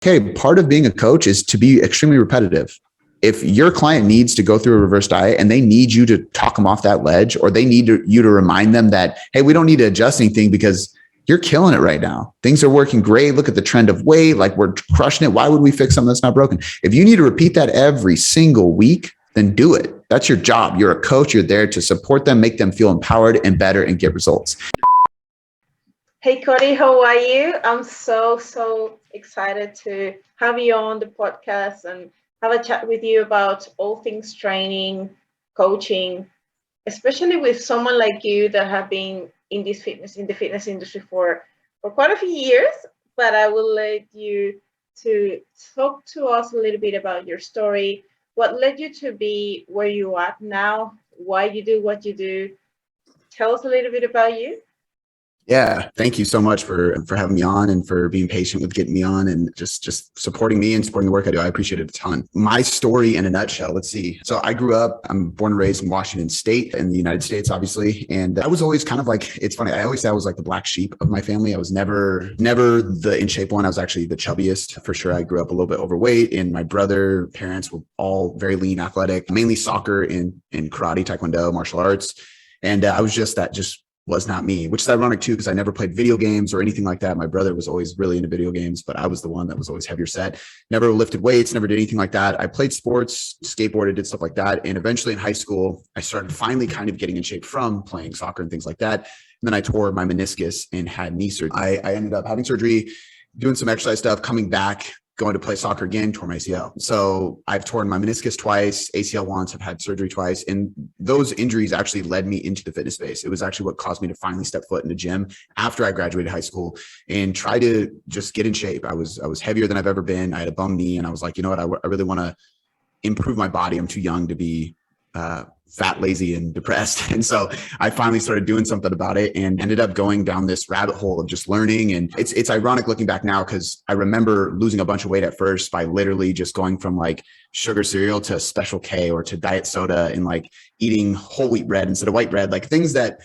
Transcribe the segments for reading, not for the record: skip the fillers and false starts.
okay, part of being a coach is to be extremely repetitive. If your client needs to go through a reverse diet and they need you to talk them off that ledge, or they need you to remind them that, hey, we don't need to adjust anything because you're killing it right now. Things are working great. Look at the trend of weight. Like, we're crushing it. Why would we fix something that's not broken? If you need to repeat that every single week, then do it. That's your job. You're a coach. You're there to support them, make them feel empowered and better and get results. Hey, Cody, how are you? I'm so excited to have you on the podcast and have a chat with you about all things training, coaching, especially with someone like you that have been in the fitness industry for quite a few years. But I will let you to talk to us a little bit about your story, what led you to be where you are now, why you do what you do. Tell us a little bit about you. Yeah. Thank you so much for having me on and for being patient with getting me on and just supporting me and supporting the work I do. I appreciate it a ton. My story in a nutshell, let's see. So I grew up, I'm born and raised in Washington State in the United States, obviously. And I was always kind of like, it's funny. I always say I was like the black sheep of my family. I was never the in shape one. I was actually the chubbiest for sure. I grew up a little bit overweight, and my brother parents were all very lean, athletic, mainly soccer and karate, taekwondo, martial arts. And I was just was not me, which is ironic too, because I never played video games or anything like that. My brother was always really into video games, but I was the one that was always heavier set, never lifted weights, never did anything like that. I played sports, skateboarded, did stuff like that. And eventually in high school, I started finally kind of getting in shape from playing soccer and things like that. And then I tore my meniscus and had knee surgery. I ended up having surgery, doing some exercise stuff, coming back, going to play soccer again, tore my ACL. So I've torn my meniscus twice, ACL once, I've had surgery twice. And those injuries actually led me into the fitness space. It was actually what caused me to finally step foot in the gym after I graduated high school and try to just get in shape. I was heavier than I've ever been. I had a bum knee, and I was like, you know what? I really want to improve my body. I'm too young to be fat, lazy, and depressed. And so I finally started doing something about it and ended up going down this rabbit hole of just learning. And it's ironic looking back now, because I remember losing a bunch of weight at first by literally just going from like sugar cereal to Special K or to diet soda, and like eating whole wheat bread instead of white bread, like things that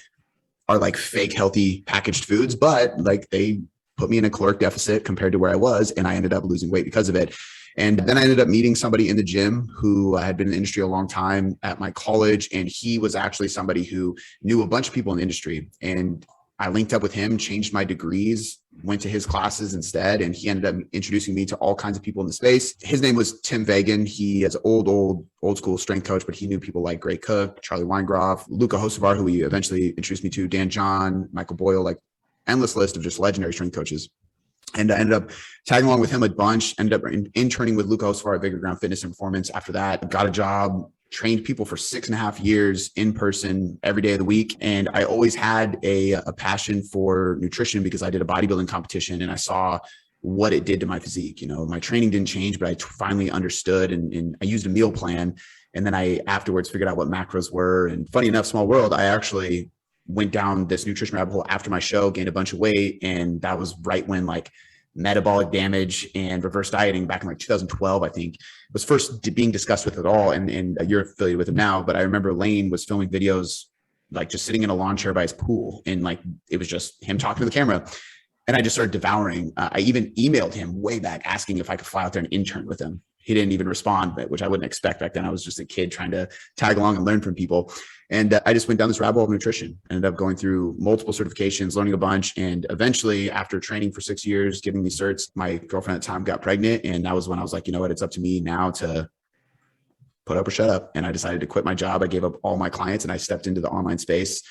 are like fake healthy packaged foods, but like they put me in a caloric deficit compared to where I was. And I ended up losing weight because of it. And then I ended up meeting somebody in the gym who had been in the industry a long time at my college. And he was actually somebody who knew a bunch of people in the industry. And I linked up with him, changed my degrees, went to his classes instead. And he ended up introducing me to all kinds of people in the space. His name was Tim Fagan. He is old school strength coach, but he knew people like Gray Cook, Charlie Weingroff, Luca Hocevar, who he eventually introduced me to, Dan John, Michael Boyle, like endless list of just legendary strength coaches. And I ended up tagging along with him a bunch, ended up interning with Luca Hocevar at Vigor Ground Fitness and Performance. After that, got a job, trained people for 6.5 years in person every day of the week. And I always had a passion for nutrition because I did a bodybuilding competition and I saw what it did to my physique. You know, my training didn't change, but I finally understood and I used a meal plan. And then I afterwards figured out what macros were. And funny enough, small world, I actually went down this nutrition rabbit hole after my show, gained a bunch of weight. And that was right when like metabolic damage and reverse dieting back in like 2012, I think, was first being discussed with it all. And you're affiliated with him now, but I remember Lane was filming videos, like just sitting in a lawn chair by his pool. And like, it was just him talking to the camera. And I just started devouring. I even emailed him way back asking if I could fly out there and intern with him. He didn't even respond, which I wouldn't expect back then. I was just a kid trying to tag along and learn from people. And I just went down this rabbit hole of nutrition, ended up going through multiple certifications, learning a bunch. And eventually, after training for 6 years, giving me certs, my girlfriend at the time got pregnant. And that was when I was like, you know what, it's up to me now to put up or shut up. And I decided to quit my job. I gave up all my clients and I stepped into the online space,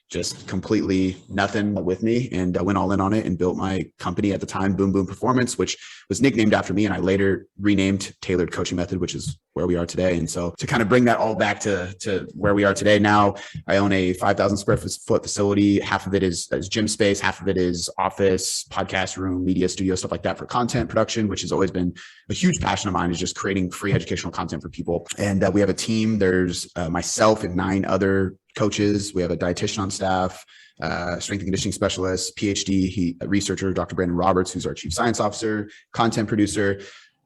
just completely nothing with me. And I went all in on it and built my company at the time, Boom Boom Performance, which was nicknamed after me. And I later renamed Tailored Coaching Method, which is where we are today. And so to kind of bring that all back to where we are today, now I own a 5,000 square foot facility. Half of it is gym space. Half of it is office, podcast room, media studio, stuff like that for content production, which has always been a huge passion of mine, is just creating free educational content for people. And we have a team. There's myself and 9 other coaches. We have a dietitian on staff, strength and conditioning specialist, PhD researcher, Dr. Brandon Roberts, who's our chief science officer, content producer.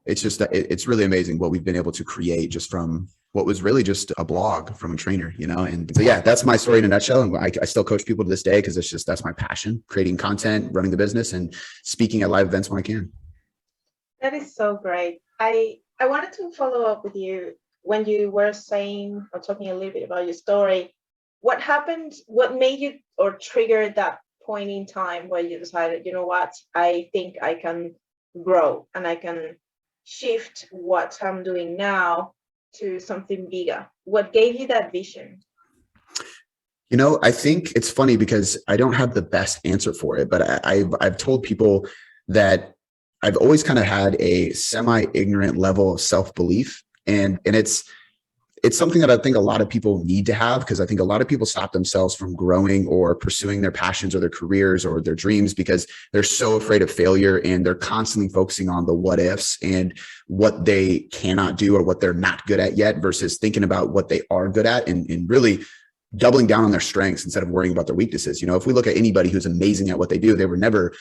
It's just, it's really amazing what we've been able to create just from what was really just a blog from a trainer, you know? And so, yeah, that's my story in a nutshell. And I still coach people to this day because that's my passion, creating content, running the business, and speaking at live events when I can. That is so great. I wanted to follow up with you when you were saying or talking a little bit about your story. What happened? What made you or triggered that point in time where you decided, you know what, I think I can grow and I can shift what I'm doing now to something bigger? What gave you that vision? I think it's funny because I don't have the best answer for it, but I've told people that I've always kind of had a semi-ignorant level of self-belief. And it's something that I think a lot of people need to have, because I think a lot of people stop themselves from growing or pursuing their passions or their careers or their dreams because they're so afraid of failure, and they're constantly focusing on the what ifs and what they cannot do or what they're not good at yet, versus thinking about what they are good at and really doubling down on their strengths instead of worrying about their weaknesses. If we look at anybody who's amazing at what they do, they were never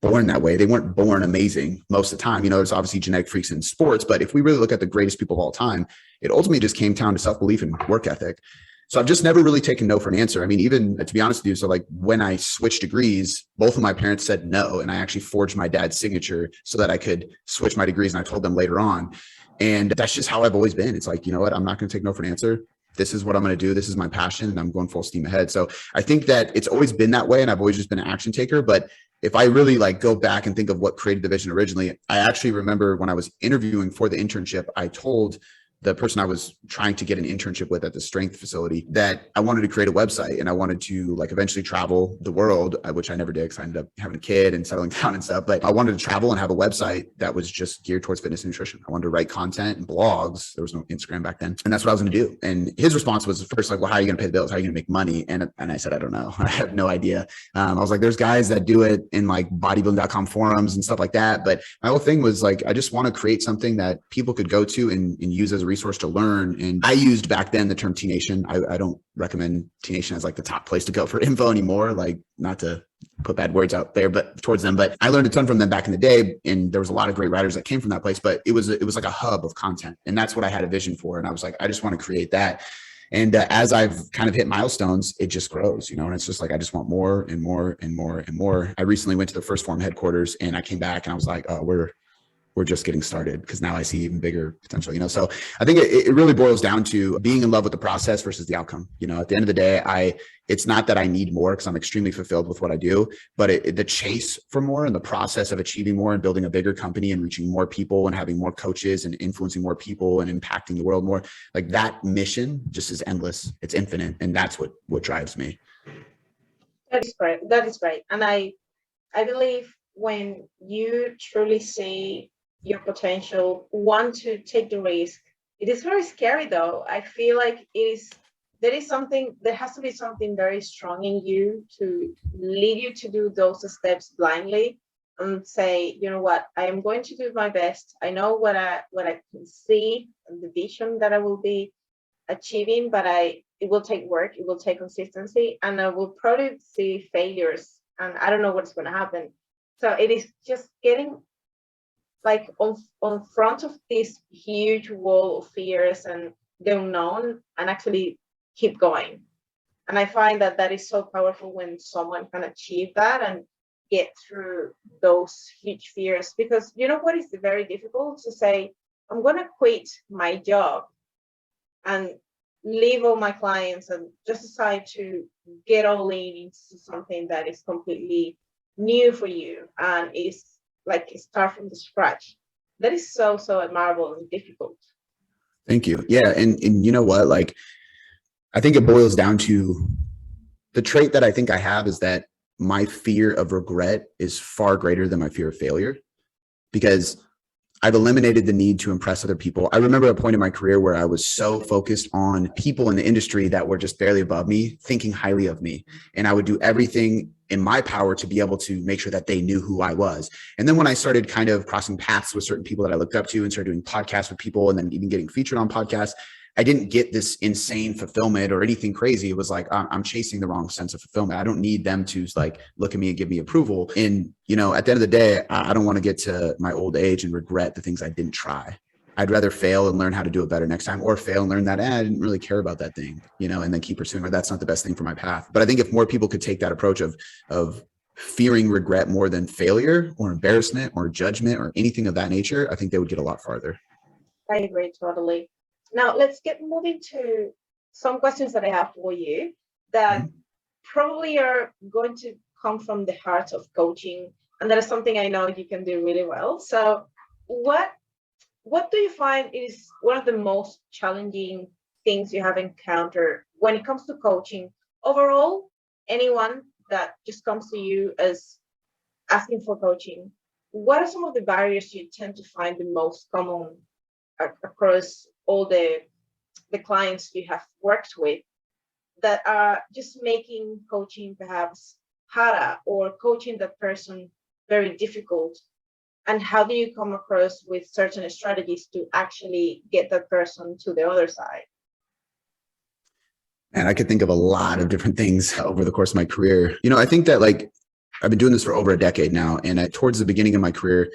born that way. They weren't born amazing most of the time. There's obviously genetic freaks in sports, but if we really look at the greatest people of all time, it ultimately just came down to self-belief and work ethic. So I've just never really taken no for an answer. I mean, even to be honest with you, so like when I switched degrees, both of my parents said no, and I actually forged my dad's signature so that I could switch my degrees, and I told them later on. And that's just how I've always been. It's like, you know what, I'm not going to take no for an answer. This is what I'm going to do. This is my passion, and I'm going full steam ahead. So I think that it's always been that way, and I've always just been an action taker. But if I really go back and think of what created the vision originally, I actually remember when I was interviewing for the internship, I told the person I was trying to get an internship with at the strength facility that I wanted to create a website, and I wanted to eventually travel the world, which I never did because I ended up having a kid and settling down and stuff. But I wanted to travel and have a website that was just geared towards fitness and nutrition. I wanted to write content and blogs. There was no Instagram back then. And that's what I was going to do. And his response was first well, how are you going to pay the bills? How are you going to make money? And I said, I don't know. I have no idea. I was like, there's guys that do it in bodybuilding.com forums and stuff like that. But my whole thing was I just want to create something that people could go to and use as a resource to learn. And I used back then the term T Nation. I don't recommend T Nation as the top place to go for info anymore. Not to put bad words out there, but towards them. But I learned a ton from them back in the day, and there was a lot of great writers that came from that place. But it was like a hub of content, and that's what I had a vision for. And I was like, I just want to create that. And as I've kind of hit milestones, it just grows, and it's just I just want more and more and more and more. I recently went to the First Form headquarters, and I came back and I was like, oh, we're just getting started, because now I see even bigger potential, So I think it really boils down to being in love with the process versus the outcome. At the end of the day, it's not that I need more, because I'm extremely fulfilled with what I do, but the chase for more and the process of achieving more and building a bigger company and reaching more people and having more coaches and influencing more people and impacting the world more, that mission just is endless. It's infinite. And that's what drives me. That is great. That is great. And I believe when you truly see your potential, want to take the risk. It is very scary though. I feel like there has to be something very strong in you to lead you to do those steps blindly and say, you know what, I am going to do my best. I know what I can see and the vision that I will be achieving, but it will take work, it will take consistency, and I will probably see failures, and I don't know what's going to happen. So it is just getting on front of this huge wall of fears and the unknown, and actually keep going. And I find that is so powerful when someone can achieve that and get through those huge fears. Because what is very difficult to say, I'm going to quit my job and leave all my clients and just decide to get all in into something that is completely new for you and is start from the scratch. That is so admirable and difficult. Thank you. Yeah. And you know what, I think it boils down to the trait that I think I have is that my fear of regret is far greater than my fear of failure, because I've eliminated the need to impress other people. I remember a point in my career where I was so focused on people in the industry that were just barely above me, thinking highly of me. And I would do everything in my power to be able to make sure that they knew who I was. And then when I started kind of crossing paths with certain people that I looked up to and started doing podcasts with people and then even getting featured on podcasts, I didn't get this insane fulfillment or anything crazy. It was I'm chasing the wrong sense of fulfillment. I don't need them to look at me and give me approval. And, at the end of the day, I don't want to get to my old age and regret the things I didn't try. I'd rather fail and learn how to do it better next time, or fail and learn that I didn't really care about that thing, and then keep pursuing, or that's not the best thing for my path. But I think if more people could take that approach of fearing regret more than failure or embarrassment or judgment or anything of that nature, I think they would get a lot farther. I agree totally. Now let's get moving to some questions that I have for you that probably are going to come from the heart of coaching, and that is something I know you can do really well. So what do you find is one of the most challenging things you have encountered when it comes to coaching overall? Anyone that just comes to you as asking for coaching, what are some of the barriers you tend to find the most common across all the clients you have worked with that are just making coaching perhaps harder or coaching that person very difficult? And how do you come across with certain strategies to actually get that person to the other side? And I could think of a lot of different things over the course of my career. I think that I've been doing this for over a decade now. And towards the beginning of my career,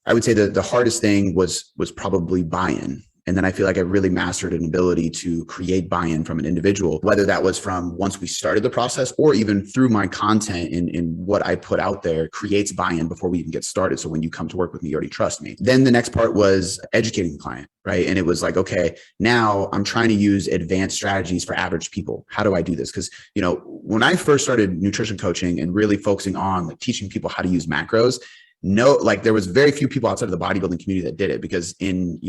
I would say that the hardest thing was probably buy-in. And then I feel like I really mastered an ability to create buy-in from an individual, whether that was from once we started the process or even through my content in what I put out there creates buy-in before we even get started. So when you come to work with me, you already trust me. Then the next part was educating the client, right? And it was like, okay, now I'm trying to use advanced strategies for average people. How do I do this? Because, when I first started nutrition coaching and really focusing on teaching people how to use macros, there was very few people outside of the bodybuilding community that did it because and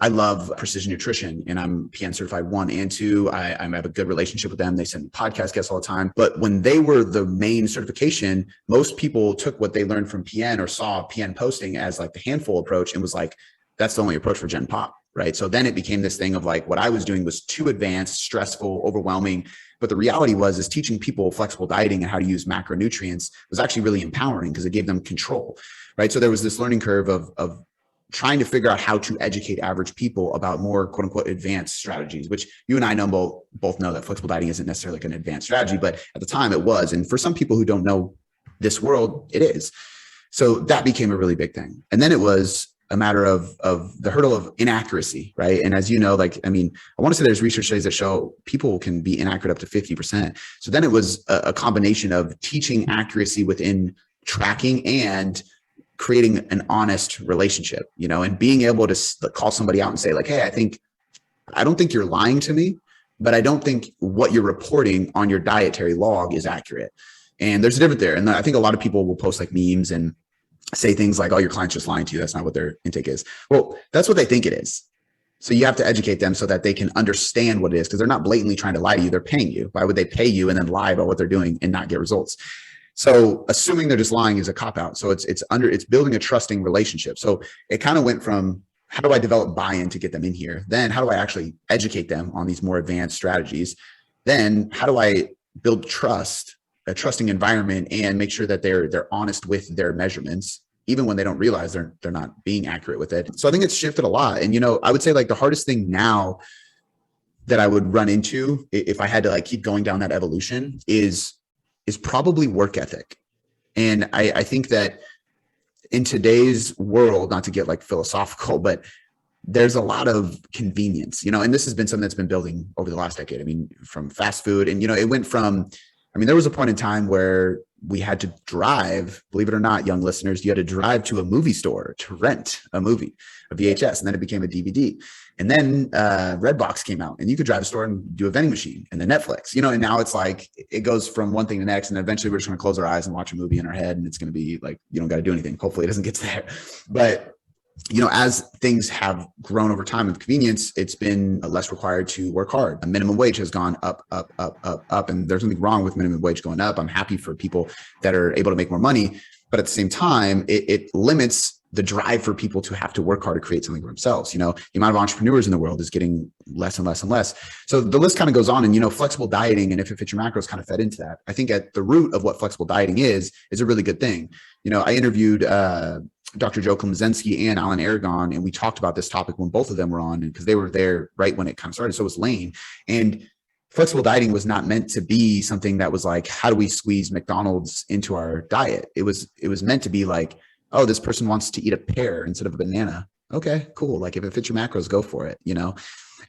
I love Precision Nutrition and I'm PN certified 1 and 2. I have a good relationship with them. They send me podcast guests all the time. But when they were the main certification, most people took what they learned from PN or saw PN posting as the handful approach and was like, that's the only approach for Gen Pop, right? So then it became this thing of what I was doing was too advanced, stressful, overwhelming. But the reality is teaching people flexible dieting and how to use macronutrients was actually really empowering because it gave them control, right? So there was this learning curve of trying to figure out how to educate average people about more quote unquote advanced strategies, which you and I know both know that flexible dieting isn't necessarily an advanced strategy, but at the time it was. And for some people who don't know this world, it is. So that became a really big thing. And then it was a matter of the hurdle of inaccuracy, right? And as you know, I want to say there's research studies that show people can be inaccurate up to 50%. So then it was a combination of teaching accuracy within tracking and creating an honest relationship, and being able to call somebody out and say hey, I don't think you're lying to me, but I don't think what you're reporting on your dietary log is accurate. And there's a difference there. And I think a lot of people will post memes and say things like, oh, your client's just lying to you. That's not what their intake is. Well, that's what they think it is. So you have to educate them so that they can understand what it is, because they're not blatantly trying to lie to you. They're paying you. Why would they pay you and then lie about what they're doing and not get results? So assuming they're just lying is a cop-out. So it's building a trusting relationship. So it kind of went from how do I develop buy-in to get them in here? Then how do I actually educate them on these more advanced strategies? Then how do I build trust, a trusting environment, and make sure that they're honest with their measurements, even when they don't realize they're not being accurate with it. So I think it's shifted a lot. And, I would say the hardest thing now that I would run into if I had to keep going down that evolution is probably work ethic. And I think that in today's world, not to get philosophical, but there's a lot of convenience, and this has been something that's been building over the last decade. I mean, from fast food and, it went from, there was a point in time where we had to drive, believe it or not, young listeners, you had to drive to a movie store to rent a movie, a VHS, and then it became a DVD. And then Redbox came out and you could drive a store and do a vending machine, and then Netflix, and now it's it goes from one thing to the next. And eventually we're just going to close our eyes and watch a movie in our head. And it's going to be you don't got to do anything. Hopefully it doesn't get there. But, as things have grown over time with convenience, it's been less required to work hard. The minimum wage has gone up. And there's nothing wrong with minimum wage going up. I'm happy for people that are able to make more money. But at the same time, it limits the drive for people to have to work hard to create something for themselves. The amount of entrepreneurs in the world is getting less and less and less. So the list kind of goes on, and, flexible dieting and if it fits your macros kind of fed into that. I think at the root of what flexible dieting is a really good thing. I interviewed Dr. Joe Klemczynski and Alan Aragon, and we talked about this topic when both of them were on, because they were there right when it kind of started. So was Lane. And flexible dieting was not meant to be something that was how do we squeeze McDonald's into our diet? It was meant to be oh, this person wants to eat a pear instead of a banana. Okay, cool. If it fits your macros, go for it,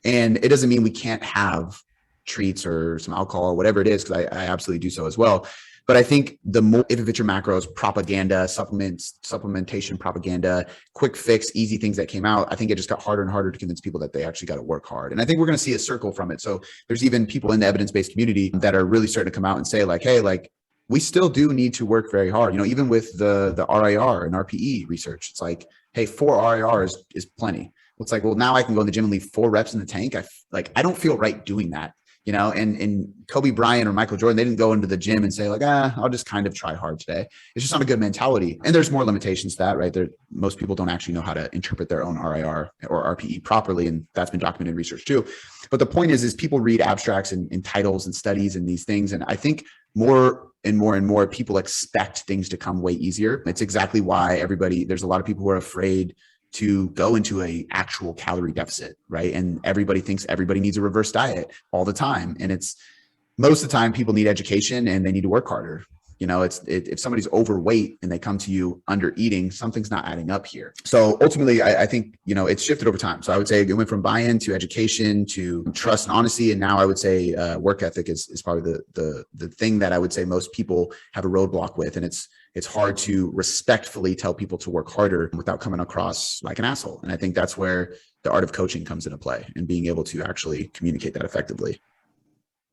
And it doesn't mean we can't have treats or some alcohol or whatever it is, because I absolutely do so as well. But I think the more if it's your macros, propaganda, supplementation propaganda, quick fix, easy things that came out, I think it just got harder and harder to convince people that they actually got to work hard. And I think we're going to see a circle from it. So there's even people in the evidence-based community that are really starting to come out and say like, hey, like we still do need to work very hard. You know, even with the RIR and RPE research, it's like, hey, 4 RIR is plenty. It's like, well, now I can go in the gym and leave 4 reps in the tank. I don't feel right doing that. You know, and Kobe Bryant or Michael Jordan, they didn't go into the gym and say like, I'll just kind of try hard today. It's just not a good mentality. And there's more limitations to that, right? Most people don't actually know how to interpret their own RIR or RPE properly. And that's been documented in research too. But the point is people read abstracts and titles and studies and these things. And I think more and more people expect things to come way easier. It's exactly why there's a lot of people who are afraid to go into a actual calorie deficit, right? And everybody thinks everybody needs a reverse diet all the time. And it's most of the time people need education and they need to work harder. You know, if somebody's overweight and they come to you under eating, something's not adding up here. So ultimately, I think, you know, it's shifted over time. So I would say it went from buy-in to education to trust and honesty. And now I would say work ethic is probably the thing that I would say most people have a roadblock with. And it's hard to respectfully tell people to work harder without coming across like an asshole. And I think that's where the art of coaching comes into play and being able to actually communicate that effectively.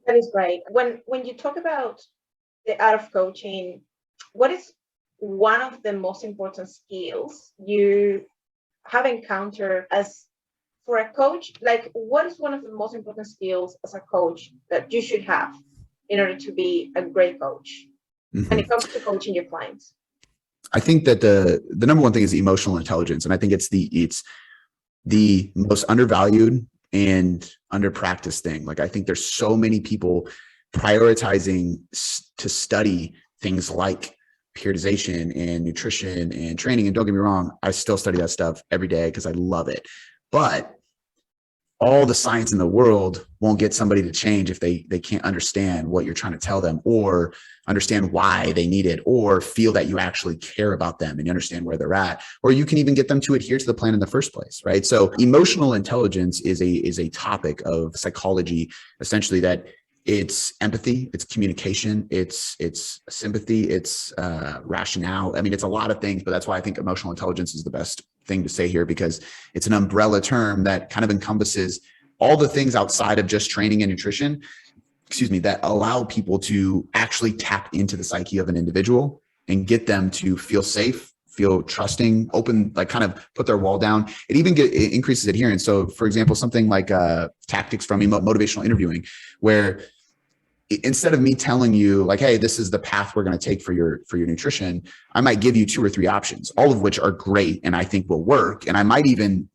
That is great. When you talk about the art of coaching, what is one of the most important skills you have encountered as for a coach? Like, what is one of the most important skills as a coach that you should have in order to be a great coach when it comes to coaching your clients? I think that the number one thing is emotional intelligence. And I think it's the most undervalued and under practiced thing. Like, I think there's so many people prioritizing to study things like periodization and nutrition and training. And don't get me wrong, I still study that stuff every day because I love it. But all the science in the world won't get somebody to change if they can't understand what you're trying to tell them or understand why they need it or feel that you actually care about them and you understand where they're at, or you can even get them to adhere to the plan in the first place, right? So emotional intelligence is a topic of psychology, essentially, that it's empathy, it's communication, it's sympathy, it's rationale. I mean, it's a lot of things, but that's why I think emotional intelligence is the best thing to say here, because it's an umbrella term that kind of encompasses all the things outside of just training and nutrition, that allow people to actually tap into the psyche of an individual and get them to feel safe, feel trusting, open, like kind of put their wall down. It even it increases adherence. So for example, something like tactics from motivational interviewing, where instead of me telling you like, hey, this is the path we're going to take for your nutrition, I might give you 2 or 3 options, all of which are great and I think will work. And I might even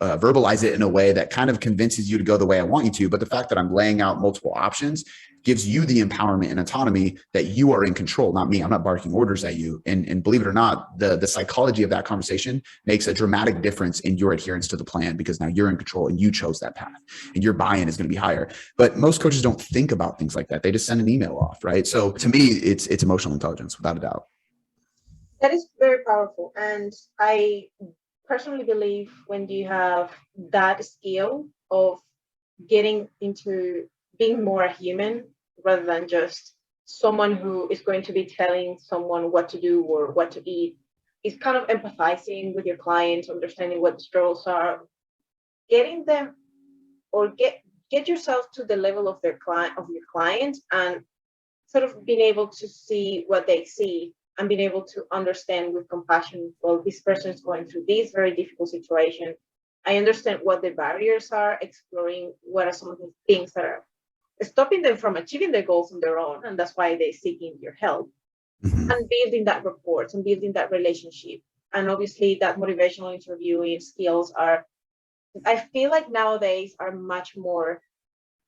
verbalize it in a way that kind of convinces you to go the way I want you to. But the fact that I'm laying out multiple options gives you the empowerment and autonomy that you are in control, not me. I'm not barking orders at you. And believe it or not, the psychology of that conversation makes a dramatic difference in your adherence to the plan, because now you're in control and you chose that path and your buy-in is going to be higher. But most coaches don't think about things like that. They just send an email off, right? So to me, it's emotional intelligence, without a doubt. That is very powerful. And I personally believe when you have that skill of getting into being more a human rather than just someone who is going to be telling someone what to do or what to eat, is kind of empathizing with your clients, understanding what the struggles are, getting them or get yourself to the level of your client and sort of being able to see what they see and being able to understand with compassion, well, this person is going through this very difficult situation. I understand what the barriers are, exploring what are some of the things that are stopping them from achieving their goals on their own. And that's why they're seeking your help. Mm-hmm. And building that rapport and building that relationship. And obviously that motivational interviewing skills are, I feel like nowadays are much more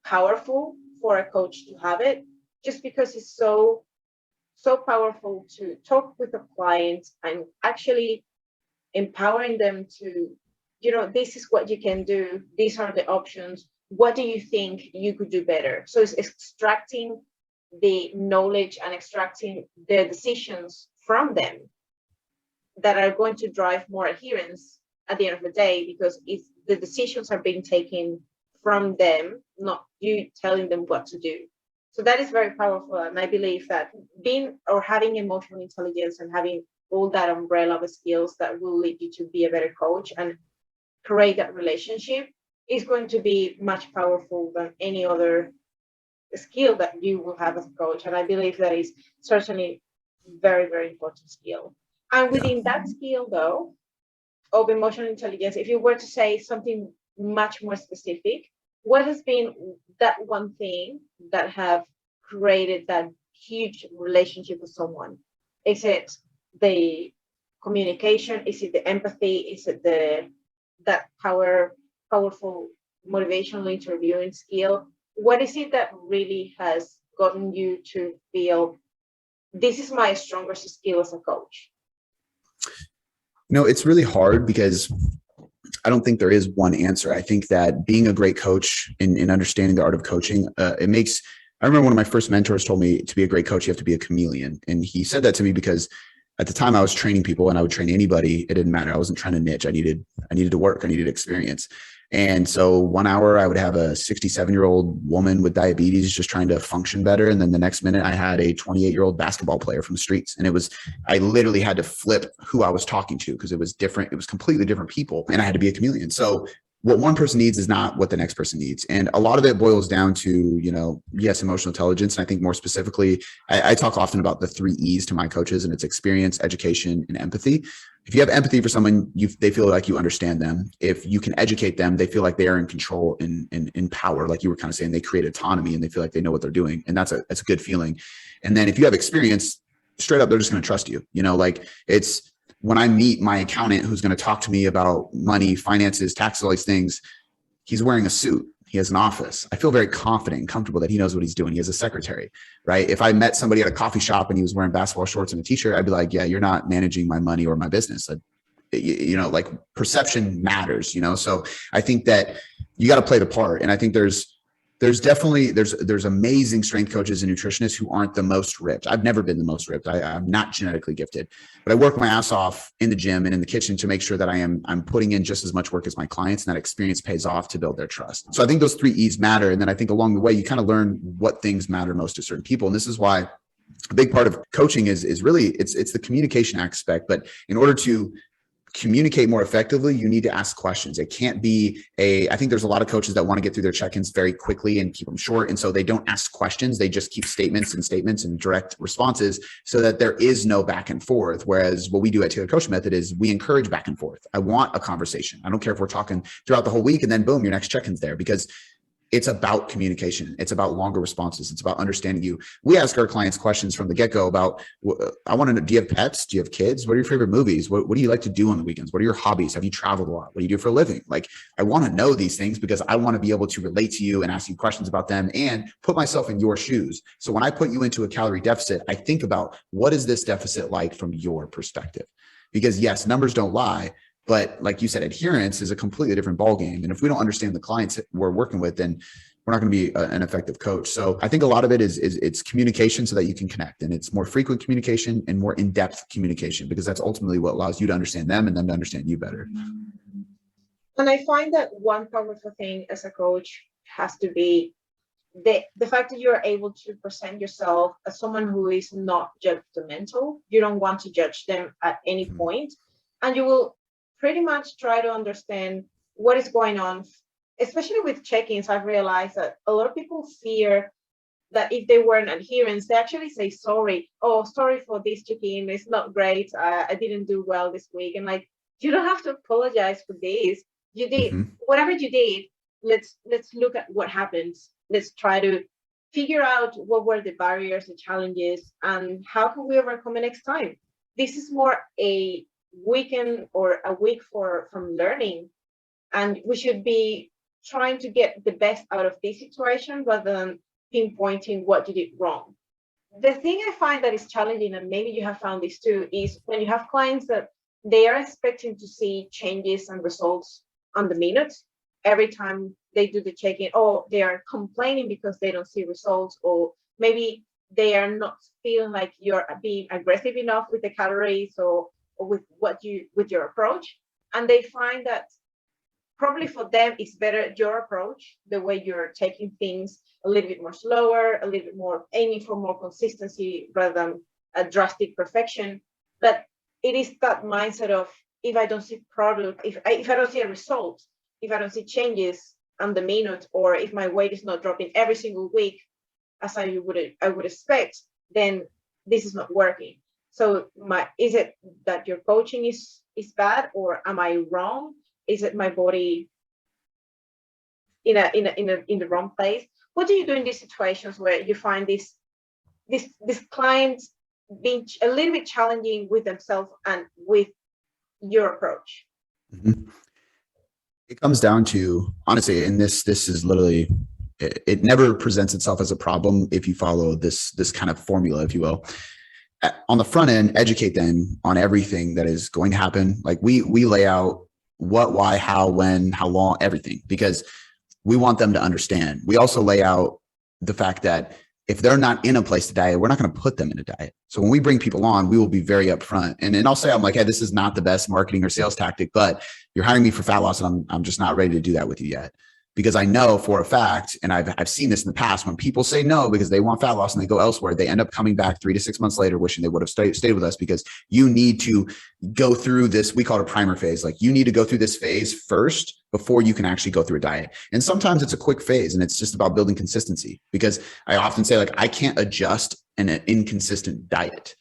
powerful for a coach to have it, just because it's so powerful to talk with a client and actually empowering them to, this is what you can do. These are the options. What do you think you could do better? So it's extracting the knowledge and extracting the decisions from them that are going to drive more adherence at the end of the day, because if the decisions are being taken from them, not you telling them what to do. So that is very powerful. And I believe that being or having emotional intelligence and having all that umbrella of skills that will lead you to be a better coach and create that relationship is going to be much powerful than any other skill that you will have as a coach. And I believe that is certainly very, very important skill. And within that skill, though, of emotional intelligence, if you were to say something much more specific, what has been that one thing that have created that huge relationship with someone? Is it the communication? Is it the empathy? Is it that powerful motivational interviewing skill? What is it that really has gotten you to feel this is my strongest skill as a coach? It's really hard because I don't think there is one answer. I think that being a great coach in understanding the art of coaching, I remember one of my first mentors told me to be a great coach, you have to be a chameleon. And he said that to me because at the time I was training people and I would train anybody. It didn't matter. I wasn't trying to niche. I needed to work. I needed experience. And so 1 hour I would have a 67-year-old woman with diabetes just trying to function better. And then the next minute I had a 28-year-old basketball player from the streets. And I literally had to flip who I was talking to because it was different. It was completely different people. And I had to be a chameleon. So what one person needs is not what the next person needs. And a lot of it boils down to, yes, emotional intelligence. And I think more specifically, I talk often about the 3 E's to my coaches, and it's experience, education, and empathy. If you have empathy for someone, they feel like you understand them. If you can educate them, they feel like they are in control and in power. Like you were kind of saying, they create autonomy and they feel like they know what they're doing. And that's a good feeling. And then if you have experience, straight up, they're just going to trust you. It's when I meet my accountant who's going to talk to me about money, finances, taxes, all these things, he's wearing a suit. He has an office. I feel very confident and comfortable that he knows what he's doing. He has a secretary, right? If I met somebody at a coffee shop and he was wearing basketball shorts and a t-shirt, I'd be like, yeah, you're not managing my money or my business. Like perception matters, So I think that you got to play the part. And I think there's definitely amazing strength coaches and nutritionists who aren't the most ripped. I've never been the most ripped. I'm not genetically gifted, but I work my ass off in the gym and in the kitchen to make sure that I'm putting in just as much work as my clients, and that experience pays off to build their trust. So I think those 3 E's matter. And then I think along the way, you kind of learn what things matter most to certain people. And this is why a big part of coaching is really, it's the communication aspect. But in order to communicate more effectively, you need to ask questions. It can't be I think there's a lot of coaches that want to get through their check-ins very quickly and keep them short. And so they don't ask questions. They just keep statements and direct responses so that there is no back and forth. Whereas what we do at Tailored Coaching Method is we encourage back and forth. I want a conversation. I don't care if we're talking throughout the whole week and then boom, your next check-in's there, because it's about communication. It's about longer responses. It's about understanding you. We ask our clients questions from the get-go about, I want to know, do you have pets? Do you have kids? What are your favorite movies? What do you like to do on the weekends? What are your hobbies? Have you traveled a lot? What do you do for a living? Like, I want to know these things because I want to be able to relate to you and ask you questions about them and put myself in your shoes. So when I put you into a calorie deficit, I think about, what is this deficit like from your perspective? Because yes, numbers don't lie. But like you said, adherence is a completely different ballgame. And if we don't understand the clients we're working with, then we're not going to be an effective coach. So I think a lot of it is it's communication so that you can connect, and it's more frequent communication and more in-depth communication, because that's ultimately what allows you to understand them and them to understand you better. And I find that one powerful thing as a coach has to be the fact that you're able to present yourself as someone who is not judgmental. You don't want to judge them at any point, and you will pretty much try to understand what is going on. Especially with check-ins, I've realized that a lot of people fear that if they weren't adherents, they actually say sorry. Oh, sorry for this check-in. It's not great. I didn't do well this week. And like, you don't have to apologize for this. You did whatever you did. Let's look at what happens. Let's try to figure out what were the barriers, the challenges, and how can we overcome it next time. This is more a weekend or a week from learning, and we should be trying to get the best out of this situation rather than pinpointing what you did wrong. The thing I find that is challenging, and maybe you have found this too, is when you have clients that they are expecting to see changes and results on the minute every time they do the check-in, or they are complaining because they don't see results, or maybe they are not feeling like you're being aggressive enough with the calories or with your approach, and they find that probably for them, it's better your approach, the way you're taking things a little bit more slower, a little bit more aiming for more consistency rather than a drastic perfection. But it is that mindset of, if I don't see product, if I don't see a result, if I don't see changes on the minute, or if my weight is not dropping every single week as I would expect, then this is not working. So is it that your coaching is bad, or am I wrong? Is it my body in the wrong place? What do you do in these situations where you find this clients being a little bit challenging with themselves and with your approach? Mm-hmm. It comes down to, honestly, and this is literally, it never presents itself as a problem if you follow this kind of formula, if you will. On the front end, educate them on everything that is going to happen. Like we lay out what, why, how, when, how long, everything, because we want them to understand. We also lay out the fact that if they're not in a place to diet, we're not going to put them in a diet. So when we bring people on, we will be very upfront. And I'll say, I'm like, hey, this is not the best marketing or sales tactic, but you're hiring me for fat loss, and I'm just not ready to do that with you yet. Because I know for a fact, and I've seen this in the past, when people say no because they want fat loss and they go elsewhere, they end up coming back 3 to 6 months later wishing they would have stayed with us, because you need to go through this, we call it a primer phase. Like, you need to go through this phase first before you can actually go through a diet. And sometimes it's a quick phase, and it's just about building consistency, because I often say, like, I can't adjust an inconsistent diet.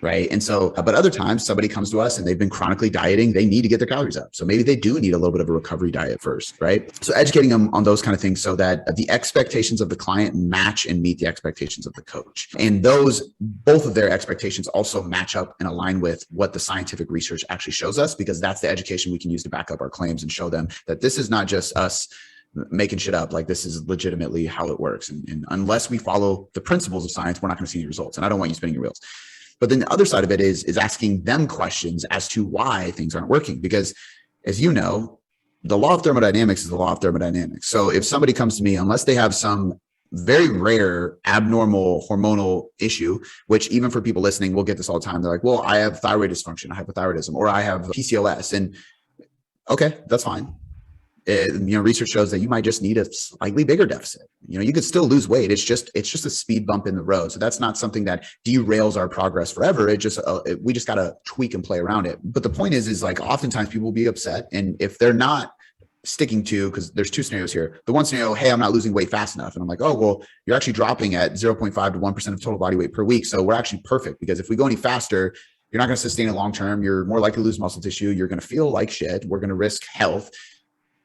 Right. And so, but other times somebody comes to us and they've been chronically dieting, they need to get their calories up. So maybe they do need a little bit of a recovery diet first. Right. So educating them on those kind of things so that the expectations of the client match and meet the expectations of the coach. And both of their expectations also match up and align with what the scientific research actually shows us, because that's the education we can use to back up our claims and show them that this is not just us making shit up. Like, this is legitimately how it works. And unless we follow the principles of science, we're not going to see any results. And I don't want you spinning your wheels. But then the other side of it is asking them questions as to why things aren't working. Because, as you know, the law of thermodynamics is the law of thermodynamics. So if somebody comes to me, unless they have some very rare abnormal hormonal issue, which even for people listening, we'll get this all the time. They're like, well, I have thyroid dysfunction, hypothyroidism, or I have PCOS. And okay, that's fine. Research shows that you might just need a slightly bigger deficit. You could still lose weight. It's just a speed bump in the road. So that's not something that derails our progress forever. We just got to tweak and play around it. But the point is like, oftentimes people will be upset. And if they're not sticking to, because there's two scenarios here. The one scenario, hey, I'm not losing weight fast enough. And I'm like, oh, well, you're actually dropping at 0.5 to 1% of total body weight per week. So we're actually perfect, because if we go any faster, you're not going to sustain it long term. You're more likely to lose muscle tissue. You're going to feel like shit. We're going to risk health.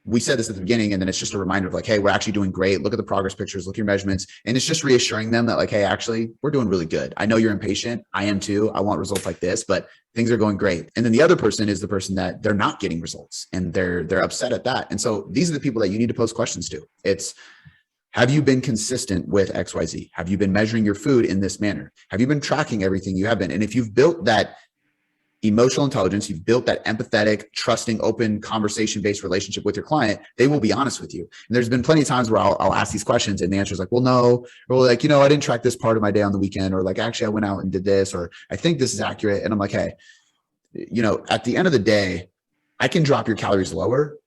We said this at the beginning, and then it's just a reminder of like, hey, we're actually doing great. Look at the progress pictures, look at your measurements. And it's just reassuring them that like, hey, actually, we're doing really good. I know you're impatient. I am too. I want results like this, but things are going great. And then the other person is the person that they're not getting results, and they're upset at that. And so these are the people that you need to pose questions to. It's, have you been consistent with XYZ? Have you been measuring your food in this manner? Have you been tracking everything you have been? And if you've built that emotional intelligence, you've built that empathetic, trusting, open, conversation-based relationship with your client, they will be honest with you. And there's been plenty of times where I'll ask these questions and the answer is like, well, no, or like, I didn't track this part of my day on the weekend, or like, actually I went out and did this, or I think this is accurate. And I'm like, hey, at the end of the day, I can drop your calories lower,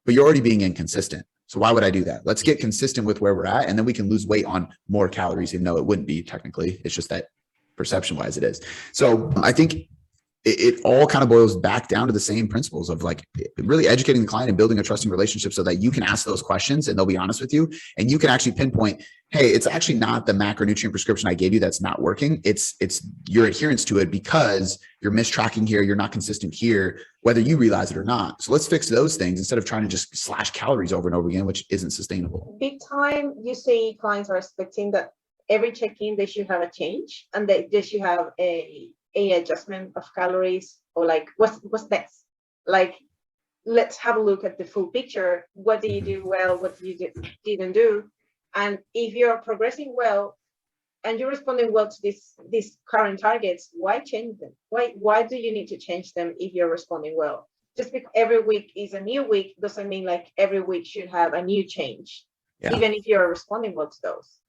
but you're already being inconsistent. So why would I do that? Let's get consistent with where we're at, and then we can lose weight on more calories, even though it wouldn't be technically. It's just that perception-wise it is. So I think it all kind of boils back down to the same principles of like really educating the client and building a trusting relationship so that you can ask those questions and they'll be honest with you, and you can actually pinpoint, hey, it's actually not the macronutrient prescription I gave you that's not working. It's your adherence to it, because you're mistracking here, you're not consistent here, whether you realize it or not. So let's fix those things instead of trying to just slash calories over and over again, which isn't sustainable. Big time, you say clients are expecting that every check-in they should have a change, and they should have a adjustment of calories, or like what's next? Like, let's have a look at the full picture. What do you do well? What you didn't do? And if you're progressing well and you're responding well to these current targets, why change them? Why do you need to change them if you're responding well? Just because every week is a new week doesn't mean like every week should have a new change, even if you're responding well to those.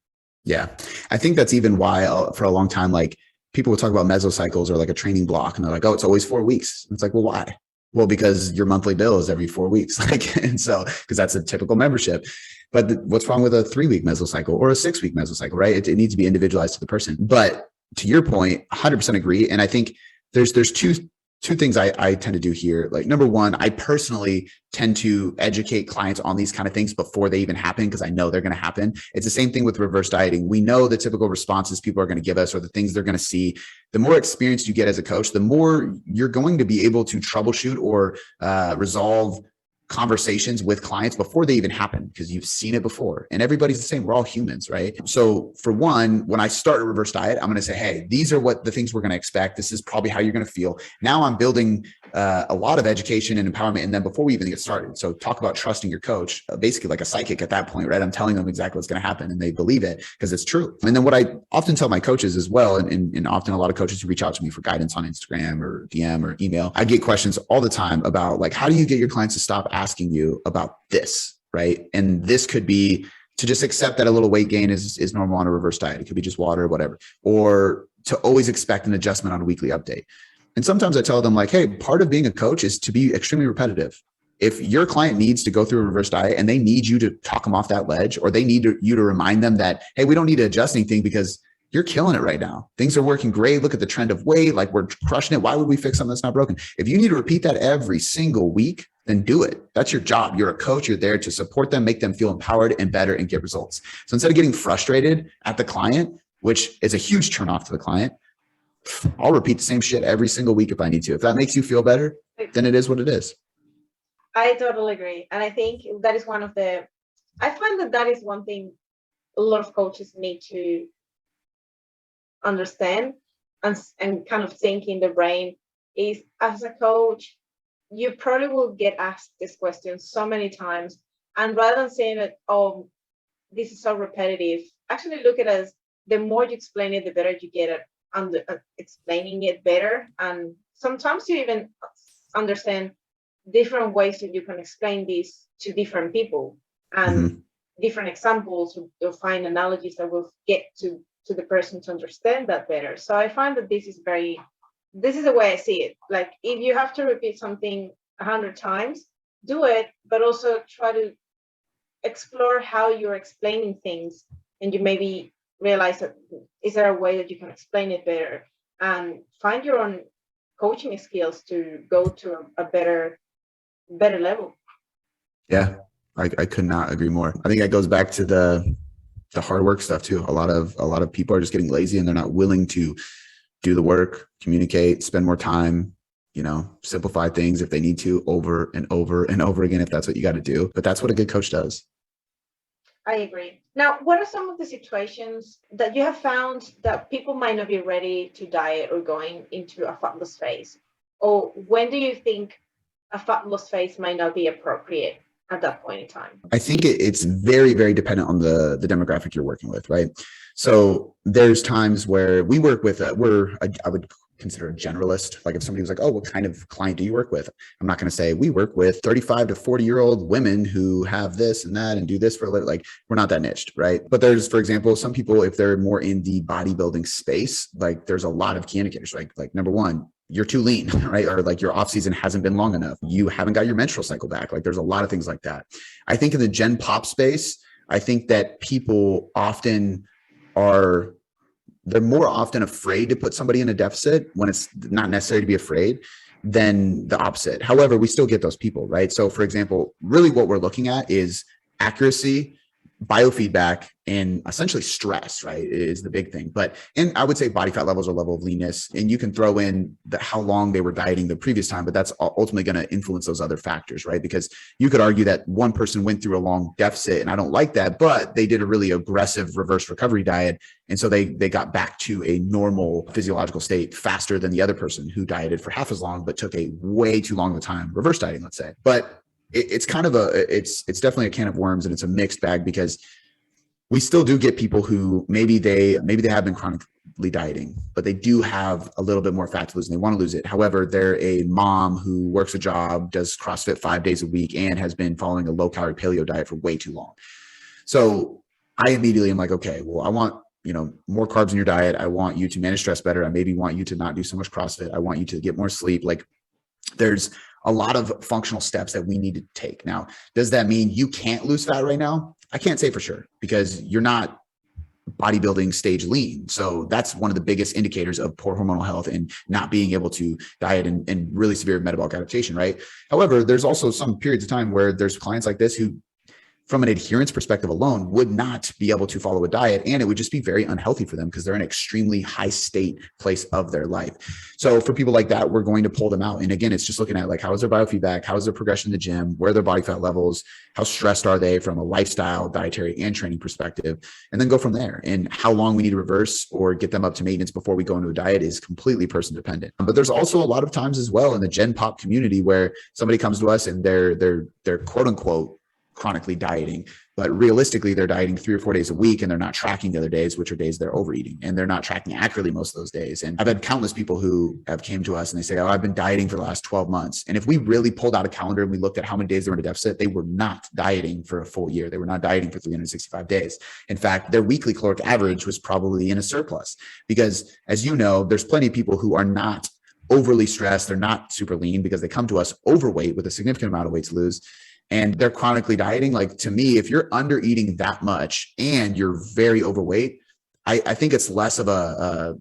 Yeah, I think that's even why for a long time, like, people will talk about mesocycles or like a training block, and they're like, oh, it's always 4 weeks. It's like, well, why? Well, because your monthly bill is every 4 weeks, and so because that's a typical membership. But what's wrong with a 3-week mesocycle or a 6-week mesocycle, right? It needs to be individualized to the person. But to your point, 100% agree. And I think there's two things I tend to do here. Like, number one, I personally tend to educate clients on these kind of things before they even happen, because I know they're going to happen. It's the same thing with reverse dieting. We know the typical responses people are going to give us or the things they're going to see. The more experience you get as a coach, the more you're going to be able to troubleshoot or resolve conversations with clients before they even happen, because you've seen it before, and everybody's the same. We're all humans, right? So for one, when I start a reverse diet, I'm going to say, hey, these are what the things we're going to expect. This is probably how you're going to feel. Now I'm building a lot of education and empowerment in them before we even get started. So talk about trusting your coach, basically like a psychic at that point, right? I'm telling them exactly what's going to happen and they believe it because it's true. And then what I often tell my coaches as well, and often a lot of coaches who reach out to me for guidance on Instagram or DM or email, I get questions all the time about like, how do you get your clients to stop asking you about this, right? And this could be to just accept that a little weight gain is normal on a reverse diet. It could be just water or whatever, or to always expect an adjustment on a weekly update. And sometimes I tell them like, hey, part of being a coach is to be extremely repetitive. If your client needs to go through a reverse diet and they need you to talk them off that ledge, or they need you to remind them that, hey, we don't need to adjust anything because you're killing it right now. Things are working great. Look at the trend of weight. Like, we're crushing it. Why would we fix something that's not broken? If you need to repeat that every single week, then do it. That's your job. You're a coach. You're there to support them, make them feel empowered and better and get results. So instead of getting frustrated at the client, which is a huge turnoff to the client, I'll repeat the same shit every single week if I need to. If that makes you feel better, then it is what it is. I totally agree. And I think that is I find that is one thing a lot of coaches need to understand and kind of think in the brain is, as a coach, you probably will get asked this question so many times. And rather than saying that, oh, this is so repetitive, actually look at it as the more you explain it, the better you get at explaining it better. And sometimes you even understand different ways that you can explain this to different people and different examples, or find analogies that will get to the person to understand that better. So I find that this is the way I see it. Like, if you have to repeat something 100 times, do it, but also try to explore how you're explaining things, and you maybe realize that, is there a way that you can explain it better, and find your own coaching skills to go to a better level. Yeah, I could not agree more. I think that goes back to the hard work stuff too. A lot of people are just getting lazy and they're not willing to do the work, communicate, spend more time, simplify things if they need to, over and over and over again, if that's what you got to do. But that's what a good coach does. I agree. Now, what are some of the situations that you have found that people might not be ready to diet or going into a fat loss phase? Or when do you think a fat loss phase might not be appropriate at that point in time? I think it's very, very dependent on the demographic you're working with, right? So there's times where we work with, I would consider a generalist. Like, if somebody was like, oh, what kind of client do you work with? I'm not going to say we work with 35 to 40-year-old women who have this and that and do this for a living. Like, we're not that niched, right? But there's, for example, some people, if they're more in the bodybuilding space, like, there's a lot of key indicators, like number one, you're too lean, right? Or like, your off season hasn't been long enough. You haven't got your menstrual cycle back. Like, there's a lot of things like that. I think in the Gen Pop space, I think that people they're more often afraid to put somebody in a deficit when it's not necessary to be afraid than the opposite. However, we still get those people, right? So for example, really what we're looking at is accuracy, biofeedback, and essentially stress, right, is the big thing. And I would say body fat levels or level of leanness, and you can throw in how long they were dieting the previous time, but that's ultimately going to influence those other factors, right? Because you could argue that one person went through a long deficit, and I don't like that, but they did a really aggressive reverse recovery diet. And so they got back to a normal physiological state faster than the other person who dieted for half as long, but took a way too long of a time reverse dieting, let's say. But it's kind of it's definitely a can of worms, and it's a mixed bag, because we still do get people who maybe they have been chronically dieting, but they do have a little bit more fat to lose and they want to lose it. However, they're a mom who works a job, does CrossFit 5 days a week, and has been following a low calorie paleo diet for way too long. So I immediately am like, okay, well, I want, more carbs in your diet. I want you to manage stress better. I maybe want you to not do so much CrossFit. I want you to get more sleep. Like, there's a lot of functional steps that we need to take. Now, does that mean you can't lose fat right now? I can't say for sure, because you're not bodybuilding stage lean. So that's one of the biggest indicators of poor hormonal health and not being able to diet and really severe metabolic adaptation, right? However, there's also some periods of time where there's clients like this who, from an adherence perspective alone, would not be able to follow a diet, and it would just be very unhealthy for them because they're in an extremely high state place of their life. So for people like that, we're going to pull them out. And again, it's just looking at like, how is their biofeedback? How is their progression in the gym? Where are their body fat levels? How stressed are they from a lifestyle, dietary, and training perspective? And then go from there. And how long we need to reverse or get them up to maintenance before we go into a diet is completely person dependent. But there's also a lot of times as well in the Gen Pop community where somebody comes to us and they're quote unquote chronically dieting, but realistically they're dieting 3 or 4 days a week, and they're not tracking the other days, which are days they're overeating, and they're not tracking accurately most of those days. And I've had countless people who have came to us and they say, oh, I've been dieting for the last 12 months. And if we really pulled out a calendar and we looked at how many days they were in a deficit, they were not dieting for a full year. They were not dieting for 365 days. In fact, their weekly caloric average was probably in a surplus, because as you know, there's plenty of people who are not overly stressed. They're not super lean because they come to us overweight with a significant amount of weight to lose, and they're chronically dieting. Like, to me, if you're under eating that much and you're very overweight, I think it's less of a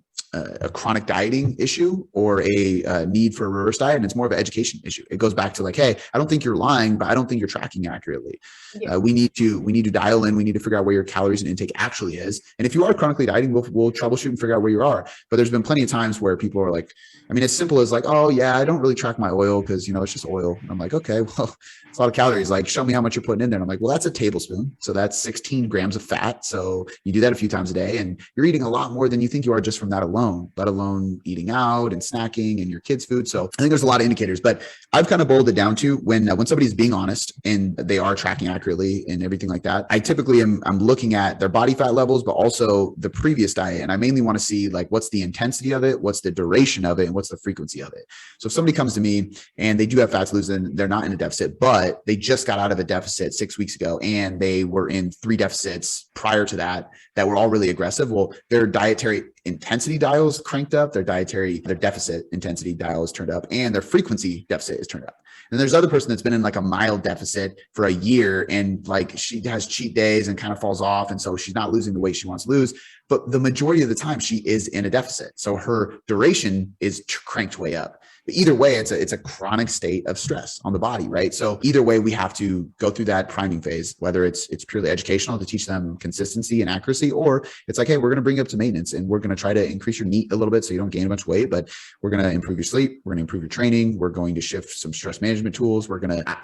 chronic dieting issue or a need for a reverse diet, and it's more of an education issue. It goes back to like, hey, I don't think you're lying, but I don't think you're tracking accurately. Yeah. We need to dial in. We need to figure out where your calories and intake actually is. And if you are chronically dieting, we'll troubleshoot and figure out where you are. But there's been plenty of times where people are like, I mean, as simple as like, oh yeah, I don't really track my oil because, it's just oil. And I'm like, okay, well, it's a lot of calories. Like, show me how much you're putting in there. And I'm like, well, that's a tablespoon. So that's 16 grams of fat. So you do that a few times a day, and you're eating a lot more than you think you are just from that alone, let alone eating out and snacking and your kids' food. So I think there's a lot of indicators, but I've kind of boiled it down to when somebody's being honest and they are tracking accurately and everything like that, I typically I'm looking at their body fat levels, but also the previous diet. And I mainly want to see like, what's the intensity of it? What's the duration of it? And what's the frequency of it? So if somebody comes to me and they do have fat to lose and they're not in a deficit, but they just got out of a deficit 6 weeks ago and they were in 3 deficits prior to that were all really aggressive. Well, their dietary intensity dials cranked up, their deficit intensity dial is turned up, and their frequency deficit is turned up. And there's other person that's been in like a mild deficit for a year, and like she has cheat days and kind of falls off. And so she's not losing the weight she wants to lose, but the majority of the time she is in a deficit. So her duration is cranked way up. But either way, it's a chronic state of stress on the body, right? So either way, we have to go through that priming phase, whether it's purely educational to teach them consistency and accuracy, or it's like, hey, we're going to bring you up to maintenance and we're going to try to increase your NEAT a little bit so you don't gain a bunch of weight, but we're going to improve your sleep. We're going to improve your training. We're going to shift some stress management tools.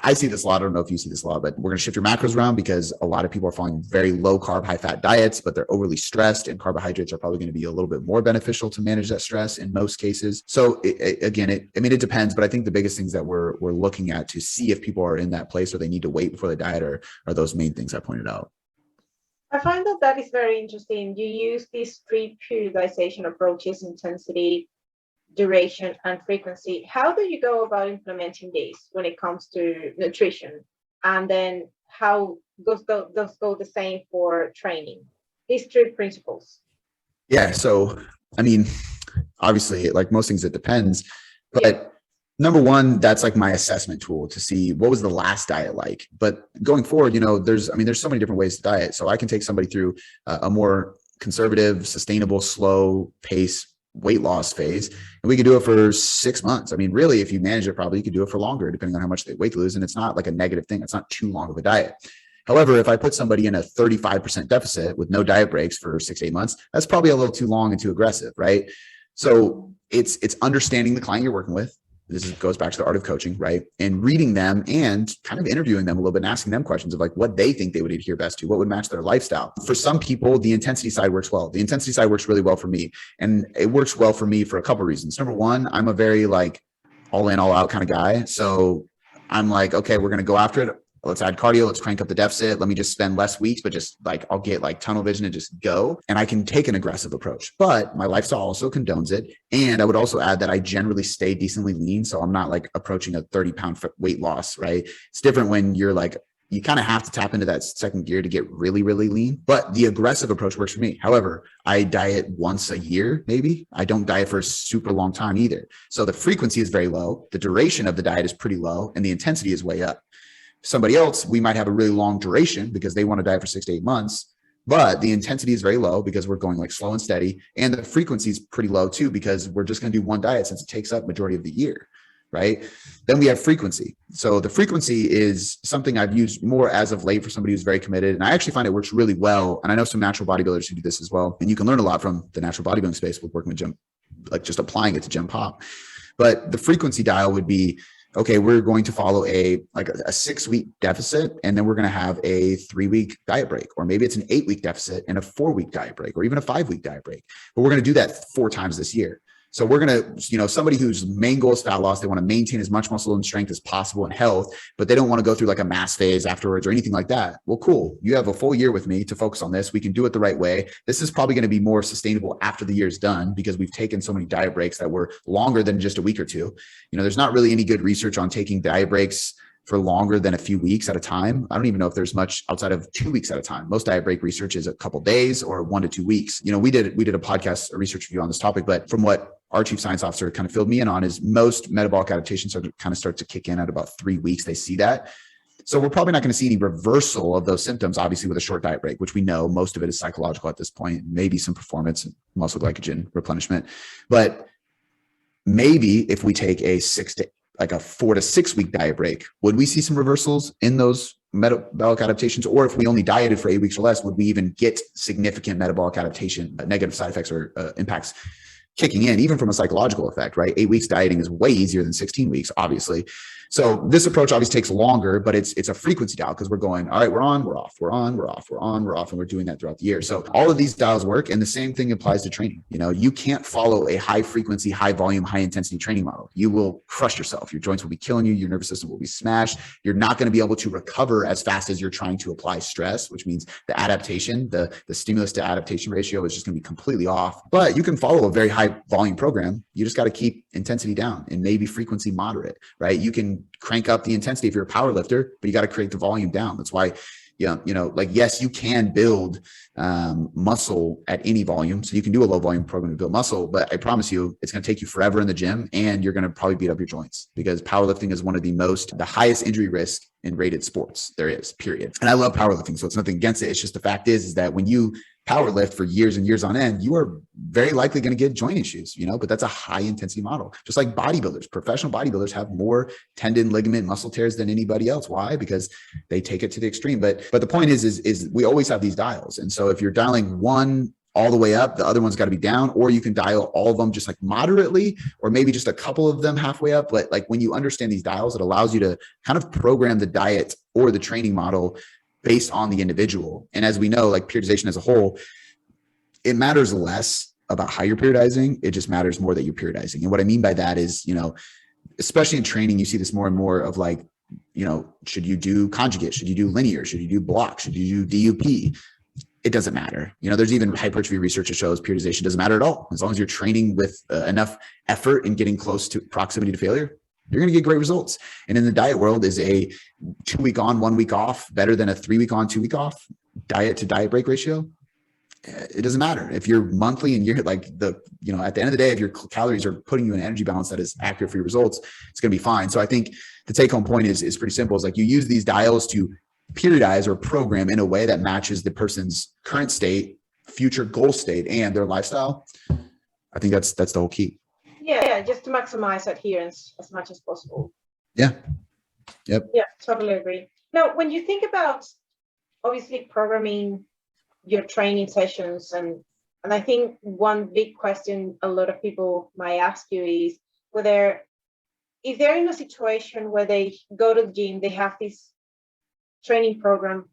I see this a lot. I don't know if you see this a lot, but we're going to shift your macros around because a lot of people are following very low carb, high fat diets, but they're overly stressed, and carbohydrates are probably going to be a little bit more beneficial to manage that stress in most cases. So it depends, but I think the biggest things that we're looking at to see if people are in that place or they need to wait before they diet are those main things I pointed out. I find that is very interesting. You use these 3 periodization approaches: intensity, duration, and frequency. How do you go about implementing these when it comes to nutrition? And then how those go the same for training? These 3 principles. Yeah. So, I mean, obviously, like most things, it depends. But number one, that's like my assessment tool to see what was the last diet like. But going forward, there's so many different ways to diet. So I can take somebody through a more conservative, sustainable, slow pace weight loss phase, and we could do it for 6 months. I mean, really, if you manage it properly, you could do it for longer, depending on how much they weight to lose. And it's not like a negative thing. It's not too long of a diet. However, if I put somebody in a 35% deficit with no diet breaks for 6 to 8 months, that's probably a little too long and too aggressive, right? So it's understanding the client you're working with. Goes back to the art of coaching, right? And reading them and kind of interviewing them a little bit and asking them questions of like what they think they would adhere best to, what would match their lifestyle. For some people, the intensity side works well. The intensity side works really well for me. And it works well for me for a couple of reasons. Number one, I'm a very like all in, all out kind of guy. So I'm like, okay, we're going to go after it. Let's add cardio. Let's crank up the deficit. Let me just spend less weeks, but just like I'll get like tunnel vision and just go. And I can take an aggressive approach, but my lifestyle also condones it. And I would also add that I generally stay decently lean. So I'm not like approaching a 30-pound weight loss, right? It's different when you're like you kind of have to tap into that second gear to get really, really lean. But the aggressive approach works for me. However, I diet once a year, maybe. I don't diet for a super long time either. So the frequency is very low. The duration of the diet is pretty low and the intensity is way up. Somebody else, we might have a really long duration because they want to diet for 6 to 8 months, but the intensity is very low because we're going like slow and steady. And the frequency is pretty low too, because we're just going to do one diet since it takes up majority of the year, right? Then we have frequency. So the frequency is something I've used more as of late for somebody who's very committed. And I actually find it works really well. And I know some natural bodybuilders who do this as well. And you can learn a lot from the natural bodybuilding space with working with gym, like just applying it to gym pop. But the frequency dial would be, okay, we're going to follow a 6-week deficit, and then we're going to have a 3-week diet break, or maybe it's an 8-week deficit and a 4-week diet break, or even a 5-week diet break. But we're going to do that 4 times this year. So we're going to, somebody whose main goal is fat loss, they want to maintain as much muscle and strength as possible and health, but they don't want to go through like a mass phase afterwards or anything like that. Well, cool. You have a full year with me to focus on this. We can do it the right way. This is probably going to be more sustainable after the year is done because we've taken so many diet breaks that were longer than just a week or two. There's not really any good research on taking diet breaks for longer than a few weeks at a time. I don't even know if there's much outside of 2 weeks at a time. Most diet break research is a couple days or 1 to 2 weeks. We did a podcast, a research review on this topic, but from what our chief science officer kind of filled me in on is most metabolic adaptations start to kick in at about 3 weeks. They see that. So we're probably not going to see any reversal of those symptoms, obviously, with a short diet break, which we know most of it is psychological at this point, maybe some performance and muscle glycogen replenishment. But maybe if we take a 4 to 6 week diet break, would we see some reversals in those metabolic adaptations? Or if we only dieted for 8 weeks or less, would we even get significant metabolic adaptation, negative side effects or impacts kicking in, even from a psychological effect, right? 8 weeks dieting is way easier than 16 weeks, obviously. So this approach obviously takes longer, but it's a frequency dial because we're going, all right, we're on, we're off, we're on, we're off, we're on, we're off. And we're doing that throughout the year. So all of these dials work. And the same thing applies to training. You can't follow a high frequency, high volume, high intensity training model. You will crush yourself. Your joints will be killing you. Your nervous system will be smashed. You're not going to be able to recover as fast as you're trying to apply stress, which means the adaptation, the stimulus to adaptation ratio is just going to be completely off. But you can follow a very high volume program. You just got to keep intensity down and maybe frequency moderate, right? You can crank up the intensity if you're a power lifter, but you got to create the volume down. That's why, yes, you can build muscle at any volume. So you can do a low volume program to build muscle, but I promise you, it's going to take you forever in the gym and you're going to probably beat up your joints because powerlifting is one of the highest injury risk in rated sports there is, period. And I love powerlifting, so it's nothing against it. It's just the fact is that when you power lift for years and years on end, you are very likely going to get joint issues, but that's a high intensity model. Just like bodybuilders, professional bodybuilders have more tendon, ligament, muscle tears than anybody else. Why? Because they take it to the extreme. But the point is we always have these dials. And so if you're dialing one all the way up, the other one's got to be down, or you can dial all of them just like moderately, or maybe just a couple of them halfway up. But like when you understand these dials, it allows you to kind of program the diet or the training model based on the individual. And as we know, like periodization as a whole, it matters less about how you're periodizing. It just matters more that you're periodizing. And what I mean by that is, especially in training, you see this more and more of like, should you do conjugate? Should you do linear? Should you do block? Should you do DUP? It doesn't matter. There's even hypertrophy research that shows periodization doesn't matter at all. As long as you're training with enough effort and getting close to proximity to failure, you're going to get great results. And in the diet world, is a 2 week on, 1 week off better than a 3 week on, 2 week off diet to diet break ratio? It doesn't matter if you're monthly and you're like at the end of the day, if your calories are putting you in an energy balance that is accurate for your results, it's going to be fine. So I think the take home point is pretty simple. It's like you use these dials to periodize or program in a way that matches the person's current state, future goal state, and their lifestyle. I think that's the whole key. Yeah, just to maximize adherence as much as possible. Yeah. Yep. Yeah, totally agree. Now, when you think about obviously programming your training sessions, and I think one big question a lot of people might ask you is whether if they're in a situation where they go to the gym, they have this training program,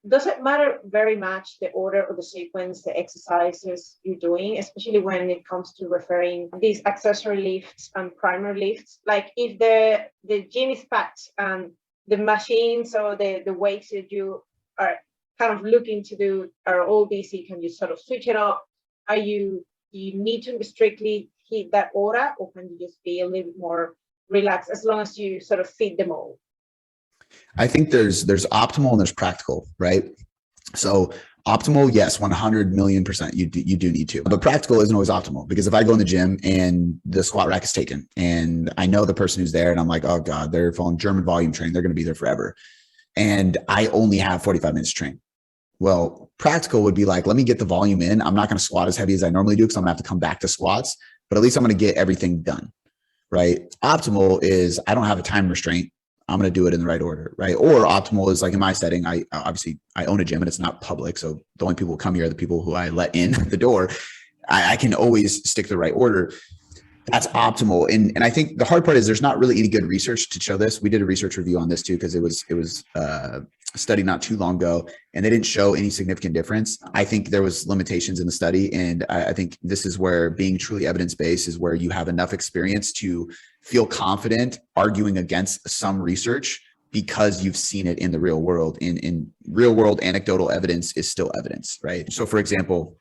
does it matter very much the order or the sequence, the exercises you're doing, especially when it comes to referring these accessory lifts and primary lifts? Like if the gym is packed and the machines or the weights that you are kind of looking to do are all busy, can you sort of switch it up? Do you need to strictly hit that order, or can you just be a little bit more relaxed as long as you sort of feed them all? I think there's optimal and there's practical, right? So optimal, yes, 100,000,000%. You do need to, but practical isn't always optimal, because if I go in the gym and the squat rack is taken and I know the person who's there and I'm like, oh God, they're following German volume training, they're going to be there forever. And I only have 45 minutes to train. Well, practical would be like, let me get the volume in. I'm not going to squat as heavy as I normally do because I'm going to have to come back to squats, but at least I'm going to get everything done, right? Optimal is I don't have a time restraint. I'm going to do it in the right order, right? Or optimal is like in my setting, I own a gym and it's not public. So the only people who come here are the people who I let in the door. I can always stick to the right order. That's optimal. And I think the hard part is there's not really any good research to show this. We did a research review on this too, because it was a study not too long ago and they didn't show any significant difference. I think there was limitations in the study. And I think this is where being truly evidence-based is where you have enough experience to feel confident arguing against some research because you've seen it in the real world. In real world, anecdotal evidence is still evidence, right? So for example,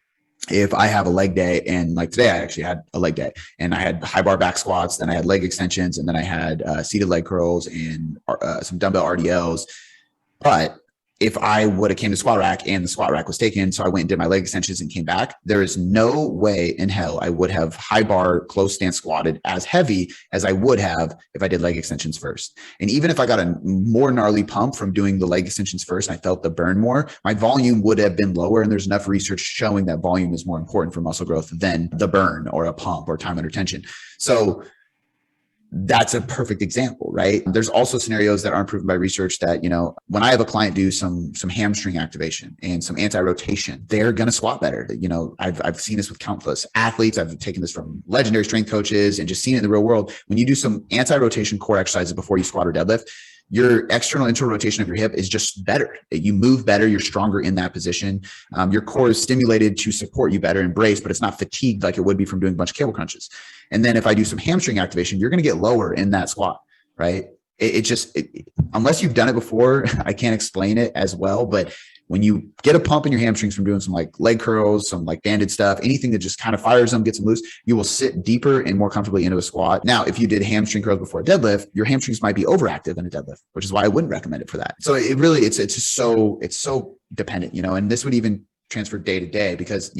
if I have a leg day, and like today, I actually had a leg day and I had high bar back squats, then I had leg extensions, and then I had seated leg curls and some dumbbell RDLs. But if I would have came to squat rack and the squat rack was taken, so I went and did my leg extensions and came back, there is no way in hell I would have high bar close stance squatted as heavy as I would have if I did leg extensions first. And even if I got a more gnarly pump from doing the leg extensions first and I felt the burn more, my volume would have been lower. And there's enough research showing that volume is more important for muscle growth than the burn or a pump or time under tension. So that's a perfect example, right? There's also scenarios that aren't proven by research that, when I have a client do some hamstring activation and some anti-rotation, they're going to squat better. I've seen this with countless athletes. I've taken this from legendary strength coaches and just seen it in the real world. When you do some anti-rotation core exercises before you squat or deadlift, your external internal rotation of your hip is just better. You move better. You're stronger in that position. Your core is stimulated to support you better and brace, but it's not fatigued like it would be from doing a bunch of cable crunches. And then if I do some hamstring activation, you're going to get lower in that squat, right? Unless you've done it before, I can't explain it as well. But when you get a pump in your hamstrings from doing some like leg curls, some like banded stuff, anything that just kind of fires them, gets them loose, you will sit deeper and more comfortably into a squat. Now, if you did hamstring curls before a deadlift, your hamstrings might be overactive in a deadlift, which is why I wouldn't recommend it for that. So it's so dependent, and this would even transfer day to day because,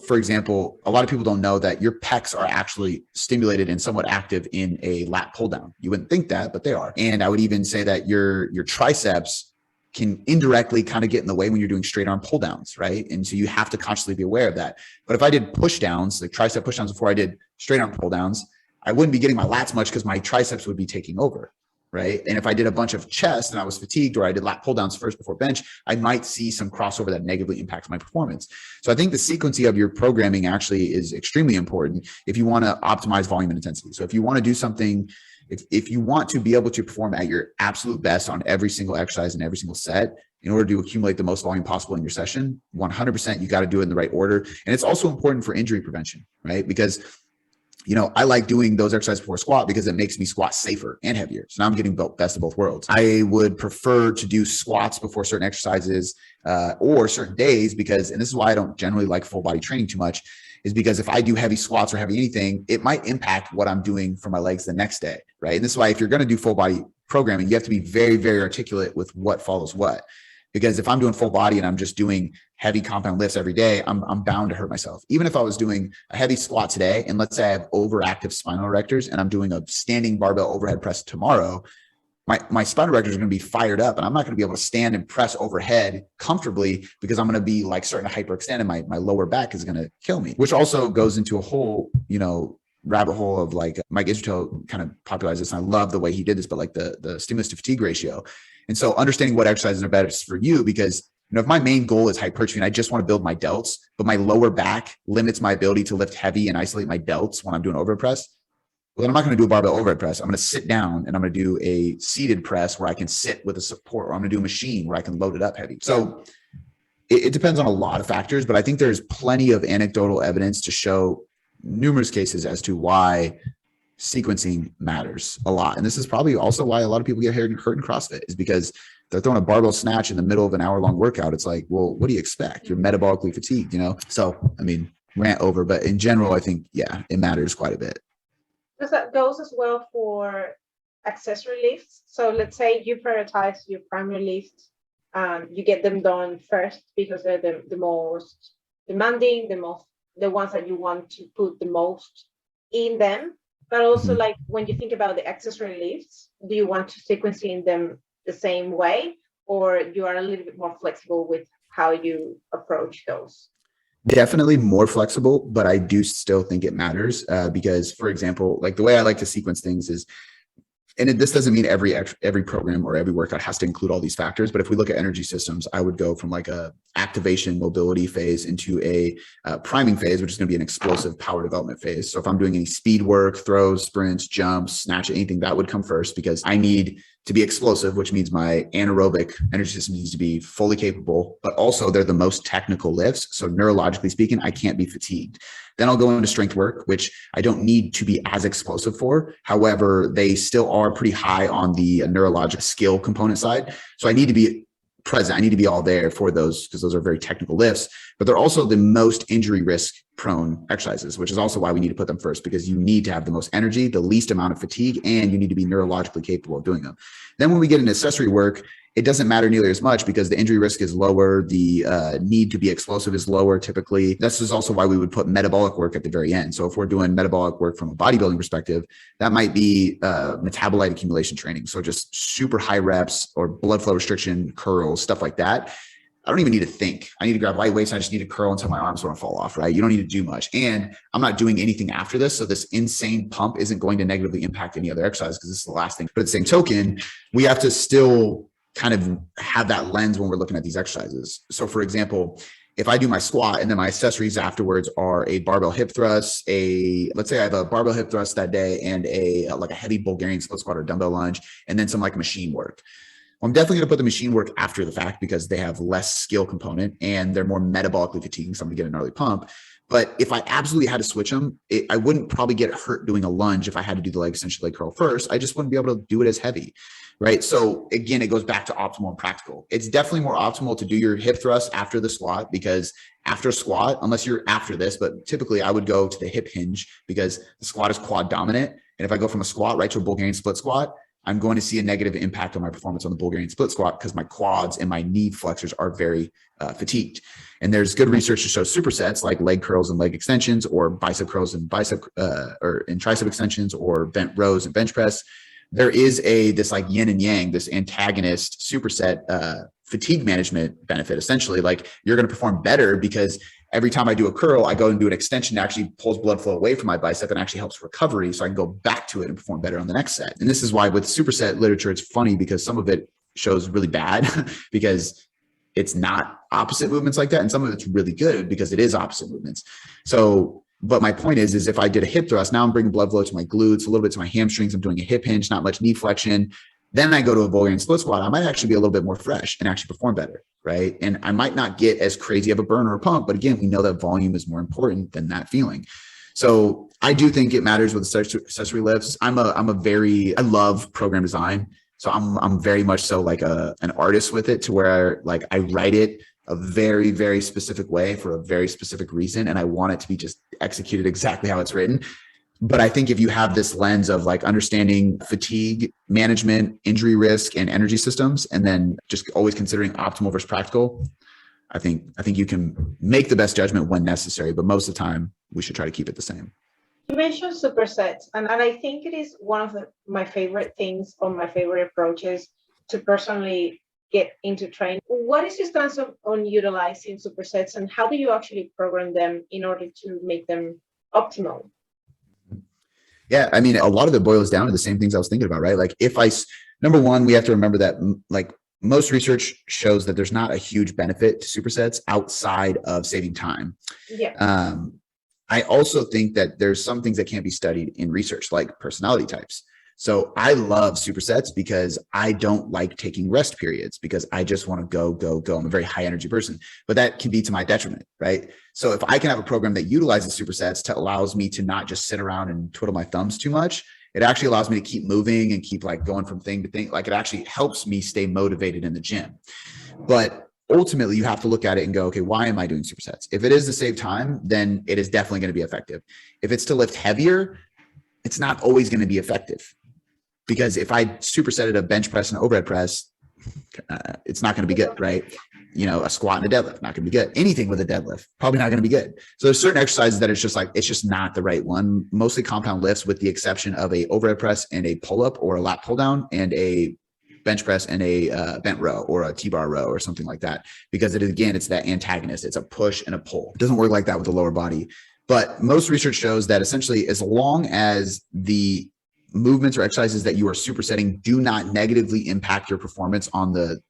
for example, a lot of people don't know that your pecs are actually stimulated and somewhat active in a lat pull down. You wouldn't think that, but they are. And I would even say that your triceps can indirectly kind of get in the way when you're doing straight arm pull downs, right? And so you have to consciously be aware of that. But if I did push downs, like tricep push downs before I did straight arm pull downs, I wouldn't be getting my lats much because my triceps would be taking over, right? And if I did a bunch of chest and I was fatigued, or I did lat pull downs first before bench, I might see some crossover that negatively impacts my performance. So I think the sequencing of your programming actually is extremely important if you want to optimize volume and intensity. So if you want to do something, if you want to be able to perform at your absolute best on every single exercise and every single set, in order to accumulate the most volume possible in your session, 100%, you got to do it in the right order. And it's also important for injury prevention, right? Because I like doing those exercises before squat because it makes me squat safer and heavier. So now I'm getting best of both worlds. I would prefer to do squats before certain exercises or certain days because, and this is why I don't generally like full body training too much, is because if I do heavy squats or heavy anything, it might impact what I'm doing for my legs the next day, right? And this is why if you're going to do full body programming, you have to be very, very articulate with what follows what. Because if I'm doing full body and I'm just doing heavy compound lifts every day, I'm bound to hurt myself. Even if I was doing a heavy squat today, and let's say I have overactive spinal erectors and I'm doing a standing barbell overhead press tomorrow, my spinal erectors are going to be fired up and I'm not going to be able to stand and press overhead comfortably because I'm going to be like starting to hyperextend and my lower back is going to kill me, which also goes into a whole, rabbit hole of like Mike Israetel kind of popularized this. And I love the way he did this, but like the stimulus to fatigue ratio. And so understanding what exercises are best for you, because if my main goal is hypertrophy and I just want to build my delts, but my lower back limits my ability to lift heavy and isolate my delts when I'm doing overhead press, well, then I'm not going to do a barbell overhead press. I'm going to sit down and I'm going to do a seated press where I can sit with a support, or I'm going to do a machine where I can load it up heavy. So it depends on a lot of factors, but I think there's plenty of anecdotal evidence to show numerous cases as to why sequencing matters a lot. And this is probably also why a lot of people get hurt in CrossFit, is because they're throwing a barbell snatch in the middle of an hour-long workout. It's like, well, what do you expect? You're metabolically fatigued, So, rant over, but in general, I think, yeah, it matters quite a bit. Because that goes as well for accessory lifts. So let's say you prioritize your primary lifts, you get them done first because they're the most demanding, the ones that you want to put the most in them. But also, like when you think about the accessory lifts, do you want to sequencing them the same way, or you are a little bit more flexible with how you approach those? Definitely more flexible, but I do still think it matters because, for example, like the way I like to sequence things is, and this doesn't mean every program or every workout has to include all these factors, but if we look at energy systems, I would go from like a activation mobility phase into a priming phase, which is going to be an explosive power development phase. So if I'm doing any speed work, throws, sprints, jumps, snatch, anything, that would come first because I need to be explosive, which means my anaerobic energy system needs to be fully capable, but also they're the most technical lifts. So neurologically speaking, I can't be fatigued. Then I'll go into strength work, which I don't need to be as explosive for. However, they still are pretty high on the neurologic skill component side. So I need to be present. I need to be all there for those because those are very technical lifts, but they're also the most injury risk prone exercises, which is also why we need to put them first, because you need to have the most energy, the least amount of fatigue, and you need to be neurologically capable of doing them. Then when we get into accessory work, it doesn't matter nearly as much because the injury risk is lower. The need to be explosive is lower typically. This is also why we would put metabolic work at the very end. So if we're doing metabolic work from a bodybuilding perspective, that might be metabolite accumulation training. So just super high reps or blood flow restriction, curls, stuff like that. I don't even need to think. I need to grab light weights. I just need to curl until my arms want to fall off, right? You don't need to do much. And I'm not doing anything after this. So this insane pump isn't going to negatively impact any other exercise because this is the last thing. But at the same token, we have to still kind of have that lens when we're looking at these exercises. So for example, if I do my squat and then my accessories afterwards are a barbell hip thrust, let's say I have a barbell hip thrust that day and like a heavy Bulgarian split squat or dumbbell lunge, and then some like machine work. I'm definitely going to put the machine work after the fact because they have less skill component and they're more metabolically fatiguing. So I'm going to get an early pump. But if I absolutely had to switch them, I wouldn't probably get hurt doing a lunge if I had to do the leg extension, leg curl first. I just wouldn't be able to do it as heavy, right? So again, it goes back to optimal and practical. It's definitely more optimal to do your hip thrust after the squat because after squat, unless you're after this, but typically I would go to the hip hinge because the squat is quad dominant. And if I go from a squat right to a Bulgarian split squat, I'm going to see a negative impact on my performance on the Bulgarian split squat because my quads and my knee flexors are very fatigued. And there's good research to show supersets like leg curls and leg extensions, or bicep curls and tricep extensions, or bent rows and bench press. There is this like yin and yang, this antagonist superset fatigue management benefit. Essentially, like you're going to perform better because every time I do a curl, I go and do an extension that actually pulls blood flow away from my bicep and actually helps recovery. So I can go back to it and perform better on the next set. And this is why with superset literature, it's funny because some of it shows really bad because it's not opposite movements like that. And some of it's really good because it is opposite movements. So, but my point is if I did a hip thrust, now I'm bringing blood flow to my glutes, a little bit to my hamstrings. I'm doing a hip hinge, not much knee flexion. Then I go to a Bulgarian split squat. I might actually be a little bit more fresh and actually perform better, right? And I might not get as crazy of a burn or a pump, but again, we know that volume is more important than that feeling. So I do think it matters with accessory lifts. I love program design. So I'm very much so like an artist with it, to where like I write it a very, very specific way for a very specific reason. And I want it to be just executed exactly how it's written. But I think if you have this lens of like understanding fatigue management, injury risk, and energy systems, and then just always considering optimal versus practical, I think you can make the best judgment when necessary. But most of the time, we should try to keep it the same. You mentioned supersets, and I think it is one of my favorite things or my favorite approaches to personally get into training. What is your stance on utilizing supersets, and how do you actually program them in order to make them optimal? Yeah, I mean, a lot of it boils down to the same things I was thinking about, right? Like number one, we have to remember that like most research shows that there's not a huge benefit to supersets outside of saving time. Yeah. I also think that there's some things that can't be studied in research, like personality types. So I love supersets because I don't like taking rest periods because I just want to go. I'm a very high energy person, but that can be to my detriment, right? So if I can have a program that utilizes supersets allows me to not just sit around and twiddle my thumbs too much, it actually allows me to keep moving and keep like going from thing to thing. Like it actually helps me stay motivated in the gym. But ultimately you have to look at it and go, okay, why am I doing supersets? If it is to save time, then it is definitely going to be effective. If it's to lift heavier, it's not always going to be effective. because if I supersetted a bench press and overhead press, it's not going to be good, right? A squat and a deadlift, not going to be good. Anything with a deadlift, probably not going to be good. So there's certain exercises that it's just not the right one. Mostly compound lifts, with the exception of a overhead press and a pull up or a lat pull down and a bench press and a bent row or a T-bar row or something like that. Because it's that antagonist. It's a push and a pull. It doesn't work like that with the lower body. But most research shows that essentially, as long as the movements or exercises that you are supersetting do not negatively impact your performance on the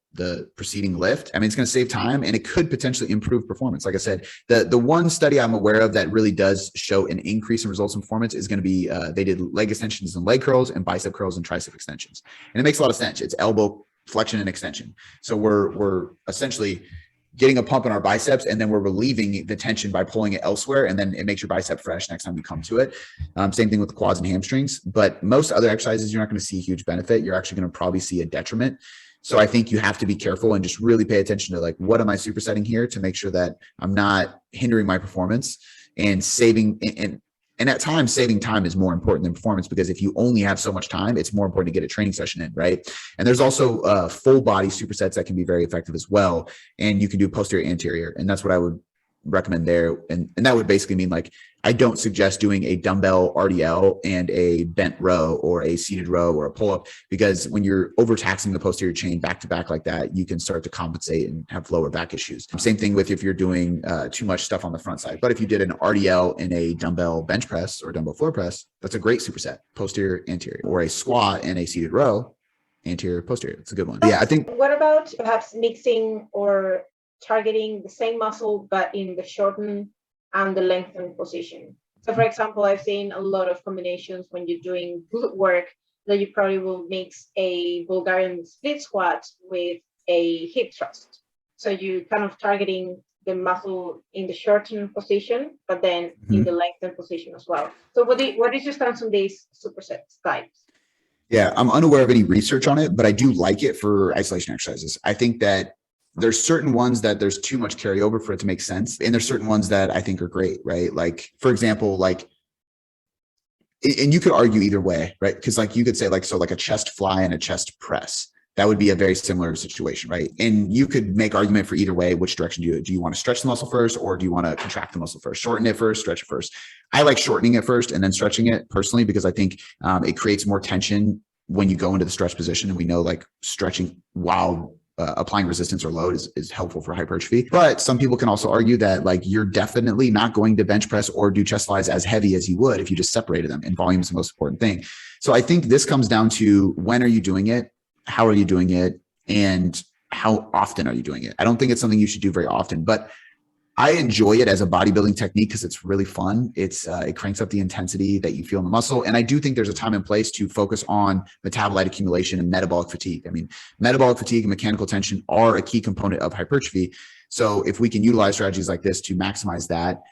preceding lift, I mean, it's going to save time and it could potentially improve performance. Like I said, the one study I'm aware of that really does show an increase in results in performance is going to be, they did leg extensions and leg curls and bicep curls and tricep extensions. And it makes a lot of sense. It's elbow flexion and extension. So we're essentially getting a pump in our biceps, and then we're relieving the tension by pulling it elsewhere. And then it makes your bicep fresh next time you come to it. Same thing with the quads and hamstrings, but most other exercises, you're not going to see a huge benefit. You're actually going to probably see a detriment. So I think you have to be careful and just really pay attention to, like, what am I supersetting here to make sure that I'm not hindering my performance and saving. And at times, saving time is more important than performance, because if you only have so much time, it's more important to get a training session in, right? And there's also full body supersets that can be very effective as well. And you can do posterior, anterior. And that's what I would recommend there. And that would basically mean, like, I don't suggest doing a dumbbell RDL and a bent row or a seated row or a pull-up, because when you're overtaxing the posterior chain back to back like that, you can start to compensate and have lower back issues. Same thing with if you're doing too much stuff on the front side. But if you did an RDL and a dumbbell bench press or dumbbell floor press, that's a great superset, posterior, anterior, or a squat and a seated row, anterior, posterior. It's a good one. Yeah, I think. What about perhaps mixing or targeting the same muscle, but in the shortened and the lengthened position? So for example, I've seen a lot of combinations when you're doing glute work that you probably will mix a Bulgarian split squat with a hip thrust. So you kind of targeting the muscle in the shortened position, but then in the lengthened position as well. So what is your stance on these superset types? Yeah, I'm unaware of any research on it, but I do like it for isolation exercises. I think that there's certain ones that there's too much carryover for it to make sense. And there's certain ones that I think are great, right? Like, for example, like, and you could argue either way, right? Because, like, you could say, like, so like a chest fly and a chest press, that would be a very similar situation, right? And you could make argument for either way. Which direction do you want to stretch the muscle first, or do you want to contract the muscle first? Shorten it first, stretch it first. I like shortening it first and then stretching it personally, because I think it creates more tension when you go into the stretch position. And we know, like, stretching while applying resistance or load is helpful for hypertrophy. But some people can also argue that, like, you're definitely not going to bench press or do chest flies as heavy as you would if you just separated them, and volume is the most important thing. So I think this comes down to, when are you doing it? How are you doing it? And how often are you doing it? I don't think it's something you should do very often, but I enjoy it as a bodybuilding technique because it's really fun. It cranks up the intensity that you feel in the muscle. And I do think there's a time and place to focus on metabolite accumulation and metabolic fatigue. I mean, metabolic fatigue and mechanical tension are a key component of hypertrophy. So if we can utilize strategies like this to maximize that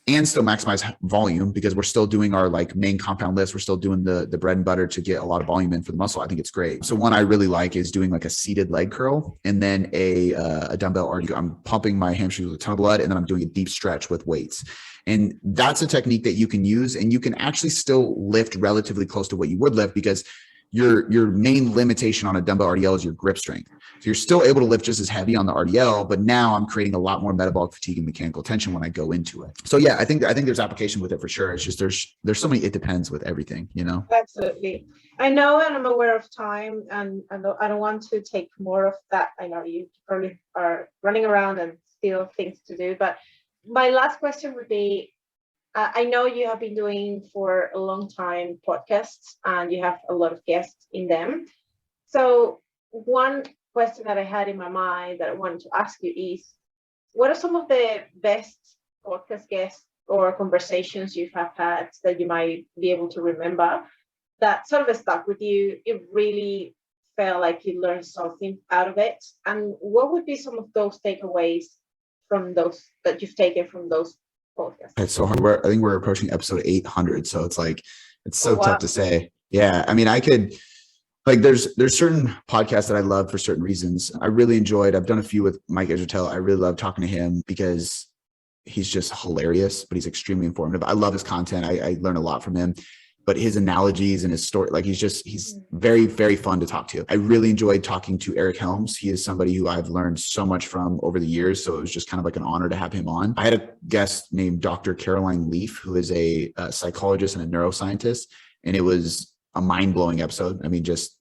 and still maximize volume, because we're still doing our, like, main compound lifts, we're still doing the bread and butter to get a lot of volume in for the muscle, I think it's great. So one I really like is doing, like, a seated leg curl and then a dumbbell RDL. I'm pumping my hamstrings with a ton of blood, and then I'm doing a deep stretch with weights. And that's a technique that you can use, and you can actually still lift relatively close to what you would lift, because your main limitation on a dumbbell RDL is your grip strength. So you're still able to lift just as heavy on the RDL, but now I'm creating a lot more metabolic fatigue and mechanical tension when I go into it. So yeah, I think there's application with it for sure. It's just there's so many it depends with everything, you know? Absolutely. I know, and I'm aware of time, and I don't want to take more of that. I know you probably are running around and still things to do, but my last question would be, I know you have been doing for a long time podcasts, and you have a lot of guests in them. So one question that I had in my mind that I wanted to ask you is, what are some of the best podcast guests or conversations you have had that you might be able to remember that sort of stuck with you? It really felt like you learned something out of it. And what would be some of those takeaways from those that you've taken from those podcasts? It's so hard. I think we're approaching episode 800. So it's like, it's so tough to say. Yeah. I mean, I could, like, there's certain podcasts that I love for certain reasons. I really enjoyed, I've done a few with Mike Edgertel. I really love talking to him because he's just hilarious, but he's extremely informative. I love his content. I learn a lot from him. but his analogies and his story, like he's very, very fun to talk to. I really enjoyed talking to Eric Helms. He is somebody who I've learned so much from over the years. So it was just kind of like an honor to have him on. I had a guest named Dr. Caroline Leaf, who is a psychologist and a neuroscientist. And it was a mind-blowing episode. I mean, just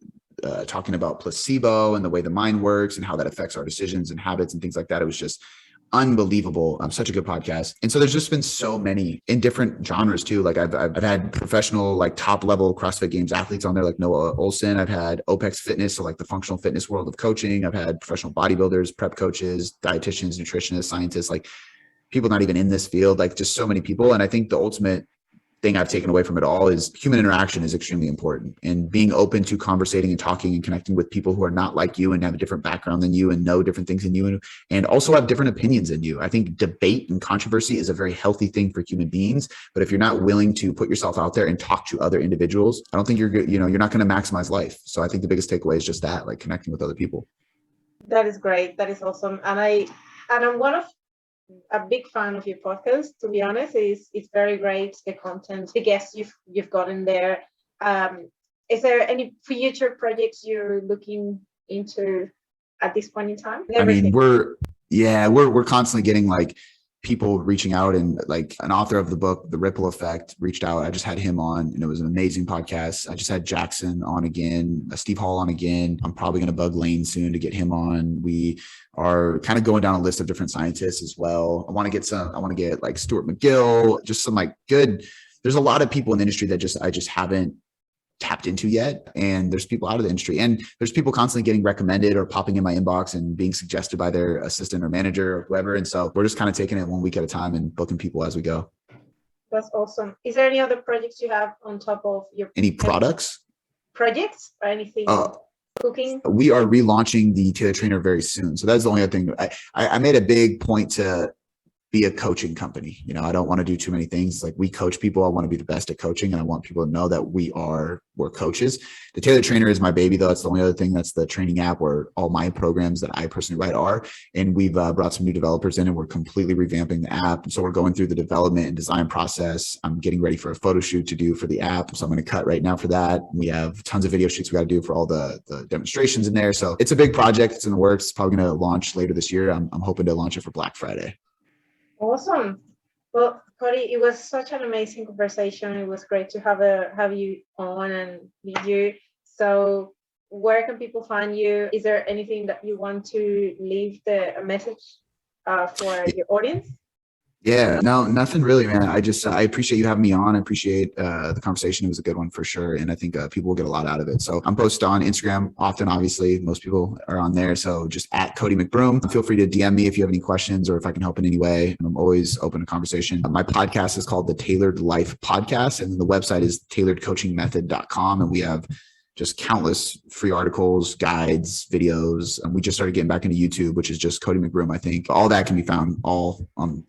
talking about placebo and the way the mind works and how that affects our decisions and habits and things like that. It was just unbelievable. Such a good podcast. And so there's just been so many in different genres too. Like I've had professional, like top level CrossFit Games athletes on there, like Noah Olson. I've had OPEX Fitness, so like the functional fitness world of coaching. I've had professional bodybuilders, prep coaches, dietitians, nutritionists, scientists, like people not even in this field, like just so many people. And I think the ultimate thing I've taken away from it all is human interaction is extremely important, and being open to conversating and talking and connecting with people who are not like you and have a different background than you and know different things than you and also have different opinions than you. I think debate and controversy is a very healthy thing for human beings, but if you're not willing to put yourself out there and talk to other individuals, I don't think you're good, you're not going to maximize life. So I think the biggest takeaway is just that, like connecting with other people. That is great. That is awesome. And I'm a big fan of your podcast, to be honest. It's very great, the content, the guests you've got in there. Is there any future projects you're looking into at this point in time? I mean, we're constantly getting like people reaching out, and like an author of the book, The Ripple Effect, reached out. I just had him on and it was an amazing podcast. I just had Jackson on again, Steve Hall on again. I'm probably going to bug Lane soon to get him on. We are kind of going down a list of different scientists as well. I want to get like Stuart McGill, just some like good, there's a lot of people in the industry that I just haven't tapped into yet. And there's people out of the industry, and there's people constantly getting recommended or popping in my inbox and being suggested by their assistant or manager or whoever. And so we're just kind of taking it 1 week at a time and booking people as we go. That's awesome. Is there any other projects you have on top of your projects or anything? Cooking? We are relaunching the Tailored Trainer very soon. So that's the only other thing. I made a big point to be a coaching company. I don't want to do too many things. Like, we coach people. I want to be the best at coaching, and I want people to know that we're coaches. The Tailored Trainer is my baby, though. It's the only other thing. That's the training app where all my programs that I personally write are. And we've brought some new developers in, and we're completely revamping the app. And so we're going through the development and design process. I'm getting ready for a photo shoot to do for the app. So I'm going to cut right now for that. We have tons of video shoots we got to do for all the demonstrations in there. So it's a big project. It's in the works. It's probably going to launch later this year. I'm hoping to launch it for Black Friday. Awesome. Well, Cody, it was such an amazing conversation. It was great to have you on and meet you. So where can people find you? Is there anything that you want to leave a message for your audience? Yeah, no, nothing really, man. I appreciate you having me on. I appreciate the conversation. It was a good one for sure. And I think people will get a lot out of it. So I'm posted on Instagram often, obviously. Most people are on there. So just at Cody McBroom. Feel free to DM me if you have any questions or if I can help in any way. I'm always open to conversation. My podcast is called the Tailored Life Podcast. And the website is tailoredcoachingmethod.com. And we have just countless free articles, guides, videos. And we just started getting back into YouTube, which is just Cody McBroom, I think. All that can be found all on.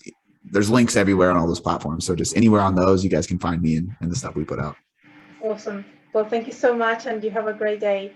There's links everywhere on all those platforms. So just anywhere on those, you guys can find me and the stuff we put out. Awesome. Well, thank you so much, and you have a great day.